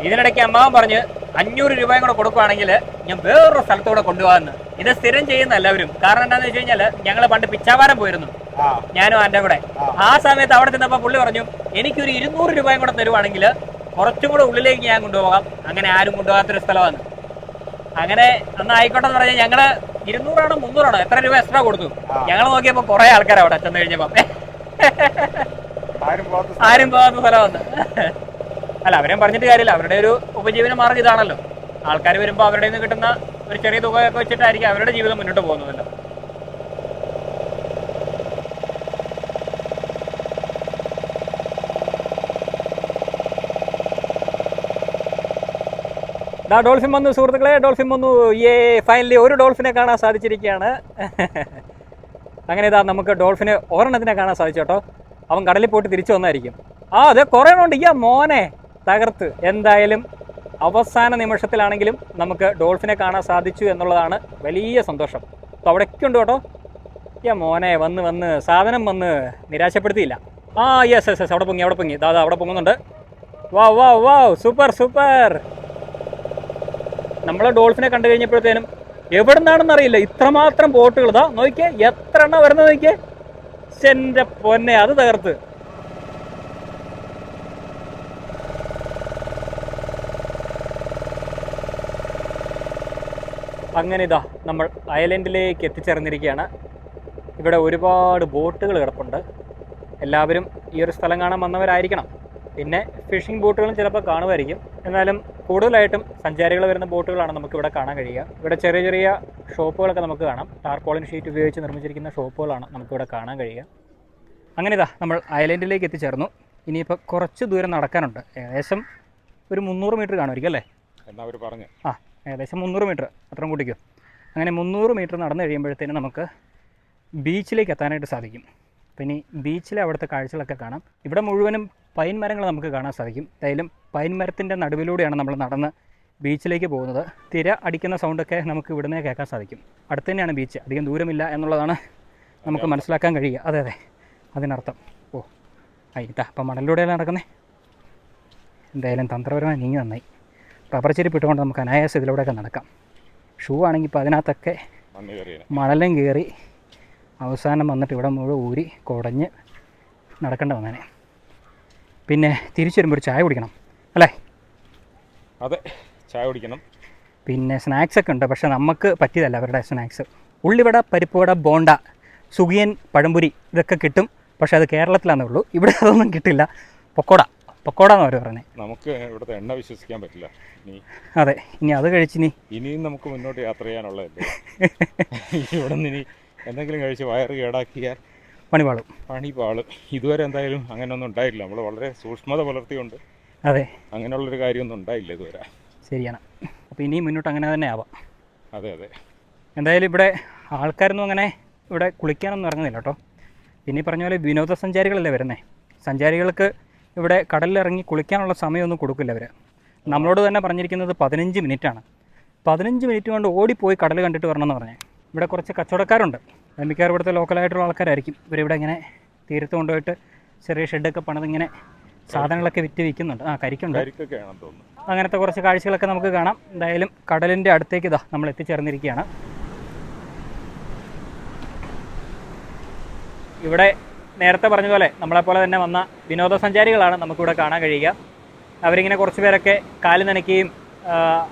ഇതിനിടയ്ക്ക് അമ്മാവൻ പറഞ്ഞ് 500 രൂപയും കൂടെ കൊടുക്കുകയാണെങ്കിൽ ഞാൻ വേറൊരു സ്ഥലത്തൂടെ കൊണ്ടുപോകാമെന്ന്. ഇത് സ്ഥിരം ചെയ്യുന്ന എല്ലാവരും. കാരണം എന്താണെന്ന് വെച്ച് കഴിഞ്ഞാൽ ഞങ്ങൾ പണ്ട് പിച്ചാവാരം പോയിരുന്നു, ഞാനും എൻ്റെ കൂടെ. ആ സമയത്ത് അവിടെ ചെന്നപ്പോൾ പുള്ളി പറഞ്ഞു എനിക്കൊരു 200 രൂപയും കൂടെ തരുവാണെങ്കിൽ കുറച്ചും കൂടെ ഉള്ളിലേക്ക് ഞാൻ കൊണ്ടുപോകാം. അങ്ങനെ ആരും കൊണ്ടുപോകാത്തൊരു സ്ഥലമാണ്. അങ്ങനെ അന്ന് ആയിക്കോട്ടെ എന്ന് പറഞ്ഞാൽ ഞങ്ങള് 200 ആണോ 300 ആണോ എത്ര രൂപ എക്സ്ട്രാ കൊടുത്തു. ഞങ്ങൾ നോക്കിയപ്പോ കുറെ ആൾക്കാർ അവിടെ ചെന്ന് കഴിഞ്ഞപ്പോ ആരും പോകാത്ത സ്ഥലമാണ്. അല്ല അവരെയും പറഞ്ഞിട്ട് കാര്യമില്ല, അവരുടെ ഒരു ഉപജീവന മാർഗ്ഗം ഇതാണല്ലോ. ആൾക്കാർ വരുമ്പോൾ അവരുടെ നിന്ന് കിട്ടുന്ന ഒരു ചെറിയ തുകയൊക്കെ വെച്ചിട്ടായിരിക്കും അവരുടെ ജീവിതം മുന്നോട്ട് പോകുന്നതല്ലോ. ഡോൾഫിൻ വന്നു സുഹൃത്തുക്കളെ, ഡോൾഫിൻ വന്നു. ഫൈനലി ഒരു ഡോൾഫിനെ കാണാൻ സാധിച്ചിരിക്കുകയാണ്. അങ്ങനെ ഇതാ നമുക്ക് ഡോൾഫിന് ഒരെണ്ണത്തിനെ കാണാൻ സാധിച്ചു കേട്ടോ. അവൻ കടലിൽ പോയിട്ട് തിരിച്ചു വന്നായിരിക്കും. അതെ കുറേ ഉണ്ട്. മോനെ തകർത്ത്. എന്തായാലും അവസാന നിമിഷത്തിലാണെങ്കിലും നമുക്ക് ഡോൾഫിനെ കാണാൻ സാധിച്ചു എന്നുള്ളതാണ് വലിയ സന്തോഷം. അപ്പോൾ അവിടേക്ക് ഉണ്ട് കേട്ടോ. മോനെ വന്ന് സാധനം വന്ന് നിരാശപ്പെടുത്തിയില്ല. യെസ് അവിടെ പൊങ്ങി ദാദാ അവിടെ പൊങ്ങുന്നുണ്ട്. വാ സൂപ്പർ. നമ്മൾ ഡോൾഫിനെ കണ്ടു കഴിഞ്ഞപ്പോഴത്തേനും എവിടെ നിന്നാണെന്ന് അറിയില്ല ഇത്രമാത്രം ബോട്ടുകൾ. ഇതാ നോക്കിയേ എത്ര എണ്ണം വരുന്നത് നോക്കിയേ. എൻ്റെ പൊന്നെ അത് തകർത്ത്. അങ്ങനെ ഇതാ നമ്മൾ ഐലൻഡിലേക്ക് എത്തിച്ചേർന്നിരിക്കുകയാണ്. ഇവിടെ ഒരുപാട് ബോട്ടുകൾ കിടപ്പുണ്ട്. എല്ലാവരും ഈ ഒരു സ്ഥലം കാണാൻ വന്നവരായിരിക്കണം. പിന്നെ ഫിഷിംഗ് ബോട്ടുകളും ചിലപ്പോൾ കാണുമായിരിക്കും. എന്നാലും കൂടുതലായിട്ടും സഞ്ചാരികൾ വരുന്ന ബോട്ടുകളാണ് നമുക്കിവിടെ കാണാൻ കഴിയുക. ഇവിടെ ചെറിയ ചെറിയ ഷോപ്പുകളൊക്കെ നമുക്ക് കാണാം. ടാർപോളിൻ ഷീറ്റ് ഉപയോഗിച്ച് നിർമ്മിച്ചിരിക്കുന്ന ഷോപ്പുകളാണ് നമുക്കിവിടെ കാണാൻ കഴിയുക. അങ്ങനെ ഇതാ നമ്മൾ ഐലൻഡിലേക്ക് എത്തിച്ചേർന്നു. ഇനിയിപ്പോൾ കുറച്ച് ദൂരം നടക്കാനുണ്ട്. ഏകദേശം ഒരു 300 മീറ്റർ കാണുമായിരിക്കും അല്ലേ? എന്നാ അവർ പറഞ്ഞു. ഏകദേശം 300 മീറ്റർ അത്രയും കൂട്ടിക്കും. അങ്ങനെ 300 മീറ്റർ നടന്നു കഴിയുമ്പോഴത്തേനും നമുക്ക് ബീച്ചിലേക്ക് എത്താനായിട്ട് സാധിക്കും. പിന്നെ ബീച്ചിലെ അവിടുത്തെ കാഴ്ചകളൊക്കെ കാണാം. ഇവിടെ മുഴുവനും പൈൻ മരങ്ങൾ നമുക്ക് കാണാൻ സാധിക്കും. എന്തായാലും പൈൻ മരത്തിൻ്റെ നടുവിലൂടെയാണ് നമ്മൾ നടന്ന് ബീച്ചിലേക്ക് പോകുന്നത്. തിര അടിക്കുന്ന സൗണ്ടൊക്കെ നമുക്ക് ഇവിടുന്ന് കേൾക്കാൻ സാധിക്കും. അടുത്ത് തന്നെയാണ് ബീച്ച്, അധികം ദൂരമില്ല എന്നുള്ളതാണ് നമുക്ക് മനസ്സിലാക്കാൻ കഴിയുക. അതെ അതിനർത്ഥം. ഇതാ അപ്പം മണലിലൂടെയാണ് നടക്കുന്നത്. എന്തായാലും തന്ത്രപരമായി നീങ്ങി നന്നായി. റബ്ബർ ചെരുപ്പ് ഇട്ടുകൊണ്ട് നമുക്ക് അനായാസം ഇതിലൂടെയൊക്കെ നടക്കാം. ഷൂ ആണെങ്കിൽ ഇപ്പോൾ അതിനകത്തൊക്കെ മണലും കയറി അവസാനം വന്നിട്ട് ഇവിടെ മുഴുവൻ ഊരി കുടഞ്ഞ് നടക്കേണ്ട വന്നേനെ. പിന്നെ തിരിച്ചു വരുമ്പോൾ ഒരു ചായ കുടിക്കണം അല്ലേ? അതെ, ചായ കുടിക്കണം. പിന്നെ സ്നാക്സൊക്കെ ഉണ്ട്, പക്ഷേ നമുക്ക് പറ്റിയതല്ല അവരുടെ സ്നാക്സ്. ഉള്ളിവട, പരിപ്പുവട, ബോണ്ട, സുഖിയൻ, പഴംപൊരി ഇതൊക്കെ കിട്ടും. പക്ഷേ അത് കേരളത്തിലാണെന്നേ ഉള്ളൂ. ഇവിടെ അതൊന്നും കിട്ടില്ല. പക്കോട എന്നാണ് അവർ പറഞ്ഞത്. നമുക്ക് ഇവിടുത്തെ എണ്ണ വിശ്വസിക്കാൻ പറ്റില്ല. അതെ, ഇനി അത് കഴിച്ചിനി ഇനിയും നമുക്ക് മുന്നോട്ട് യാത്ര ചെയ്യാനുള്ളതല്ലേ. ഇവിടെ നിന്ന് ഇനി എന്തെങ്കിലും കഴിച്ച് വയറ് കേടാക്കിയാൽ പണി പാളും. ഇതുവരെ എന്തായാലും അങ്ങനെയൊന്നും ഉണ്ടായില്ല. നമ്മൾ വളരെ സൂക്ഷ്മത പുലർത്തിയുണ്ട്. അതെ, അങ്ങനെയുള്ളൊരു കാര്യമൊന്നും ഉണ്ടായില്ല ഇതുവരെ. ശരിയാണ്. അപ്പോൾ ഇനിയും മുന്നോട്ട് അങ്ങനെ തന്നെ ആവാം. അതെ. എന്തായാലും ഇവിടെ ആൾക്കാരൊന്നും അങ്ങനെ ഇവിടെ കുളിക്കാനൊന്നും ഇറങ്ങുന്നില്ല കേട്ടോ. പിന്നെ പറഞ്ഞ പോലെ വിനോദസഞ്ചാരികളല്ലേ വരുന്നത്. സഞ്ചാരികൾക്ക് ഇവിടെ കടലിലിറങ്ങി കുളിക്കാനുള്ള സമയമൊന്നും കൊടുക്കില്ല അവർ. നമ്മളോട് തന്നെ പറഞ്ഞിരിക്കുന്നത് 15 മിനിറ്റാണ്. 15 മിനിറ്റ് കൊണ്ട് ഓടിപ്പോയി കടൽ കണ്ടിട്ട് വരണമെന്ന് പറഞ്ഞേ. ഇവിടെ കുറച്ച് കച്ചവടക്കാരുണ്ട്, മിക്കവാറും ഇവിടുത്തെ ലോക്കലായിട്ടുള്ള ആൾക്കാരായിരിക്കും. ഇവരിവിടെ ഇങ്ങനെ തീരത്ത് കൊണ്ടുപോയിട്ട് ചെറിയ ഷെഡൊക്കെ പണിതിങ്ങനെ സാധനങ്ങളൊക്കെ വിൽക്കുന്നുണ്ട്. കരിക്കുണ്ട്. അങ്ങനത്തെ കുറച്ച് കാഴ്ചകളൊക്കെ നമുക്ക് കാണാം. എന്തായാലും കടലിൻ്റെ അടുത്തേക്ക് നമ്മൾ എത്തിച്ചേർന്നിരിക്കുകയാണ്. ഇവിടെ നേരത്തെ പറഞ്ഞതുപോലെ നമ്മളെപ്പോലെ തന്നെ വന്ന വിനോദസഞ്ചാരികളാണ് നമുക്കിവിടെ കാണാൻ കഴിയുക. അവരിങ്ങനെ കുറച്ച് പേരൊക്കെ കാല് നനയ്ക്കുകയും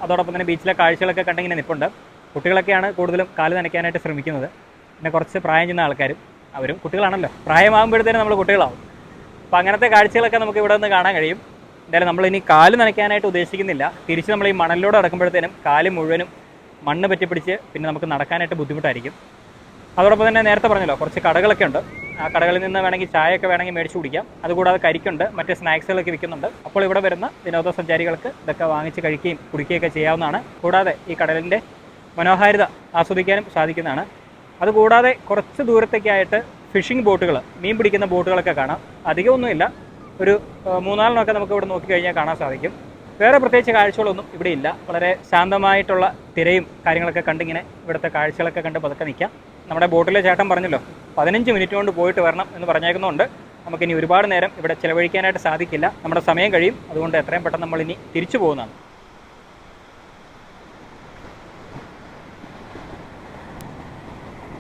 അതോടൊപ്പം തന്നെ ബീച്ചിലെ കാഴ്ചകളൊക്കെ കണ്ടിങ്ങനെ നിൽപ്പുണ്ട്. കുട്ടികളൊക്കെയാണ് കൂടുതലും കാല് നനയ്ക്കാനായിട്ട് ശ്രമിക്കുന്നത്. പിന്നെ കുറച്ച് പ്രായം ചെന്ന ആൾക്കാരും, അവരും കുട്ടികളാണല്ലോ, പ്രായമാകുമ്പോഴത്തേനും നമ്മൾ കുട്ടികളാവും. അപ്പോൾ അങ്ങനത്തെ കാഴ്ചകളൊക്കെ നമുക്ക് ഇവിടെ നിന്ന് കാണാൻ കഴിയും. എന്തായാലും നമ്മളിനി കാല് നനയ്ക്കാനായിട്ട് ഉദ്ദേശിക്കുന്നില്ല. തിരിച്ച് നമ്മൾ ഈ മണലിലൂടെ നടക്കുമ്പോഴത്തേനും കാല് മുഴുവനും മണ്ണ് പറ്റിപ്പിടിച്ച് പിന്നെ നമുക്ക് നടക്കാനായിട്ട് ബുദ്ധിമുട്ടായിരിക്കും. അതോടൊപ്പം തന്നെ നേരത്തെ പറഞ്ഞല്ലോ കുറച്ച് കടകളൊക്കെ ഉണ്ട്. ആ കടകളിൽ നിന്ന് വേണമെങ്കിൽ ചായയൊക്കെ വേണമെങ്കിൽ മേടിച്ച് കുടിക്കാം. അതുകൂടാതെ കരിക്കുണ്ട്, മറ്റ് സ്നാക്സുകളൊക്കെ വിൽക്കുന്നുണ്ട്. അപ്പോൾ ഇവിടെ വരുന്ന വിനോദസഞ്ചാരികൾക്ക് ഇതൊക്കെ വാങ്ങിച്ച് കഴിക്കുകയും കുടിക്കുകയൊക്കെ ചെയ്യാവുന്നതാണ്. കൂടാതെ ഈ കടലിൻ്റെ മനോഹാരിത ആസ്വദിക്കാനും സാധിക്കുന്നതാണ്. അതുകൂടാതെ കുറച്ച് ദൂരത്തേക്കായിട്ട് ഫിഷിംഗ് ബോട്ടുകൾ, മീൻ പിടിക്കുന്ന ബോട്ടുകളൊക്കെ കാണാം. അധികമൊന്നുമില്ല, ഒരു 3-4 നമുക്ക് ഇവിടെ നോക്കിക്കഴിഞ്ഞാൽ കാണാൻ സാധിക്കും. വേറെ പ്രത്യേകിച്ച് കാഴ്ചകളൊന്നും ഇവിടെ ഇല്ല. വളരെ ശാന്തമായിട്ടുള്ള തിരയും കാര്യങ്ങളൊക്കെ കണ്ടിങ്ങനെ ഇവിടുത്തെ കാഴ്ചകളൊക്കെ കണ്ട് പതുക്കെ നിൽക്കാം. നമ്മുടെ ബോട്ടിലെ ചേട്ടൻ പറഞ്ഞല്ലോ 15 മിനിറ്റ് കൊണ്ട് പോയിട്ട് വരണം എന്ന് പറഞ്ഞേക്കുന്നതുകൊണ്ട് നമുക്കിനി ഒരുപാട് നേരം ഇവിടെ ചിലവഴിക്കാനായിട്ട് സാധിക്കില്ല. നമ്മുടെ സമയം കഴിയും. അതുകൊണ്ട് എത്രയും പെട്ടെന്ന് നമ്മളിനി തിരിച്ചു പോകുന്നതാണ്.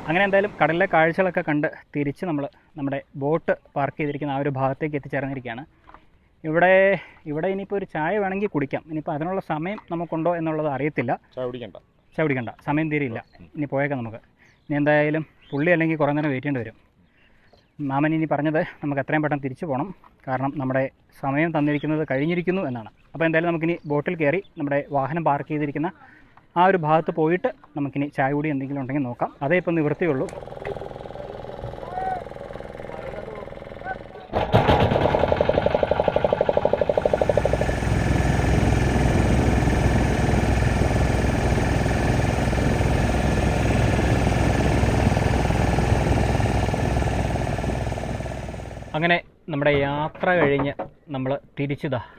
അങ്ങനെ എന്തായാലും കടലിലെ കാഴ്ചകളൊക്കെ കണ്ട് തിരിച്ച് നമ്മൾ നമ്മുടെ ബോട്ട് പാർക്ക് ചെയ്തിരിക്കുന്ന ആ ഒരു ഭാഗത്തേക്ക് എത്തിച്ചേർന്നിരിക്കുകയാണ്. ഇവിടെ ഇനിയിപ്പോൾ ഒരു ചായ വേണമെങ്കിൽ കുടിക്കാം. ഇനിയിപ്പോൾ അതിനുള്ള സമയം നമുക്കുണ്ടോ എന്നുള്ളത് അറിയത്തില്ല. ചായ കുടിക്കണ്ട, സമയം തീരെയില്ല. ഇനി പോയേക്കാം നമുക്ക്. ഇനി എന്തായാലും പുള്ളി അല്ലെങ്കിൽ കുറേ നേരം വെയിറ്റ് ചെയ്യേണ്ടി വരും. മാമൻ ഇനി പറഞ്ഞത് നമുക്ക് എത്രയും പെട്ടെന്ന് തിരിച്ചു പോകണം, കാരണം നമ്മുടെ സമയം തന്നിരിക്കുന്നത് കഴിഞ്ഞിരിക്കുന്നു എന്നാണ്. അപ്പോൾ എന്തായാലും നമുക്കിനി ബോട്ടിൽ കയറി നമ്മുടെ വാഹനം പാർക്ക് ചെയ്തിരിക്കുന്ന ആ ഒരു ഭാഗത്ത് പോയിട്ട് നമുക്കിനി ചായ കൂടി എന്തെങ്കിലും ഉണ്ടെങ്കിൽ നോക്കാം. അതേ ഇപ്പം നിവൃത്തിയുള്ളൂ. അങ്ങനെ നമ്മുടെ യാത്ര കഴിഞ്ഞ് നമ്മൾ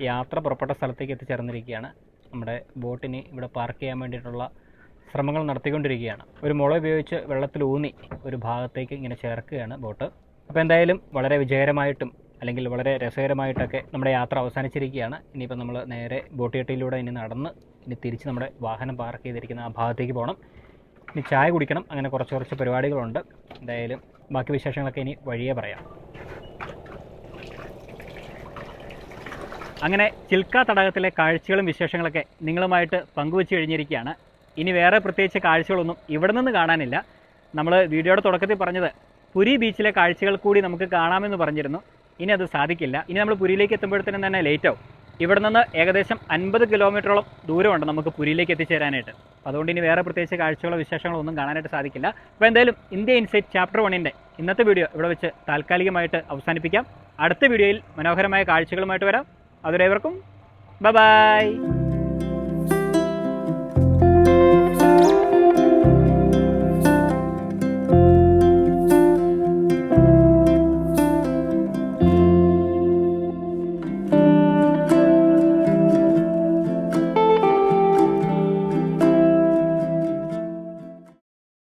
യാത്ര പുറപ്പെട്ട സ്ഥലത്തേക്ക് എത്തിച്ചേർന്നിരിക്കുകയാണ്. നമ്മുടെ ബോട്ടിന് ഇവിടെ പാർക്ക് ചെയ്യാൻ വേണ്ടിയിട്ടുള്ള ശ്രമങ്ങൾ നടത്തിക്കൊണ്ടിരിക്കുകയാണ്. ഒരു മുള ഉപയോഗിച്ച് വെള്ളത്തിൽ ഊന്നി ഒരു ഭാഗത്തേക്ക് ഇങ്ങനെ ചേർക്കുകയാണ് ബോട്ട്. അപ്പോൾ എന്തായാലും വളരെ വിജയകരമായിട്ടും അല്ലെങ്കിൽ വളരെ രസകരമായിട്ടൊക്കെ നമ്മുടെ യാത്ര അവസാനിച്ചിരിക്കുകയാണ്. ഇനിയിപ്പോൾ നമ്മൾ നേരെ ബോട്ട് കെട്ടിയിലൂടെ ഇനി തിരിച്ച് നമ്മുടെ വാഹനം പാർക്ക് ചെയ്തിരിക്കുന്ന ആ ഭാഗത്തേക്ക് പോകണം. ഇനി ചായ കുടിക്കണം. അങ്ങനെ കുറച്ച് പരിപാടികളുണ്ട്. എന്തായാലും ബാക്കി വിശേഷങ്ങളൊക്കെ ഇനി വഴിയേ പറയാം. അങ്ങനെ ചിൽക്ക തടാകത്തിലെ കാഴ്ചകളും വിശേഷങ്ങളൊക്കെ നിങ്ങളുമായിട്ട് പങ്കുവെച്ച് കഴിഞ്ഞിരിക്കുകയാണ്. ഇനി വേറെ പ്രത്യേകിച്ച് കാഴ്ചകളൊന്നും ഇവിടെ നിന്ന് കാണാനില്ല. നമ്മൾ വീഡിയോയുടെ തുടക്കത്തിൽ പറഞ്ഞത് പുരി ബീച്ചിലെ കാഴ്ചകൾ കൂടി നമുക്ക് കാണാമെന്ന് പറഞ്ഞിരുന്നു. ഇനി അത് സാധിക്കില്ല. ഇനി നമ്മൾ പുരിയിലേക്ക് എത്തുമ്പോഴത്തേനും തന്നെ ലേറ്റ് ആവും. ഇവിടെ നിന്ന് ഏകദേശം 50 കിലോമീറ്ററോളം ദൂരമുണ്ട് നമുക്ക് പുരിയിലേക്ക് എത്തിച്ചേരാനായിട്ട്. അതുകൊണ്ട് ഇനി വേറെ പ്രത്യേകിച്ച് കാഴ്ചകളോ വിശേഷങ്ങളോ ഒന്നും കാണാനായിട്ട് സാധിക്കില്ല. അപ്പോൾ എന്തായാലും ഇന്ത്യ ഇൻസൈറ്റ് ചാപ്റ്റർ 1ൻ്റെ ഇന്നത്തെ വീഡിയോ ഇവിടെ വെച്ച് താൽക്കാലികമായിട്ട് അവസാനിപ്പിക്കാം. അടുത്ത വീഡിയോയിൽ മനോഹരമായ കാഴ്ചകളുമായിട്ട് വരാം. അതുവരെ ബൈ.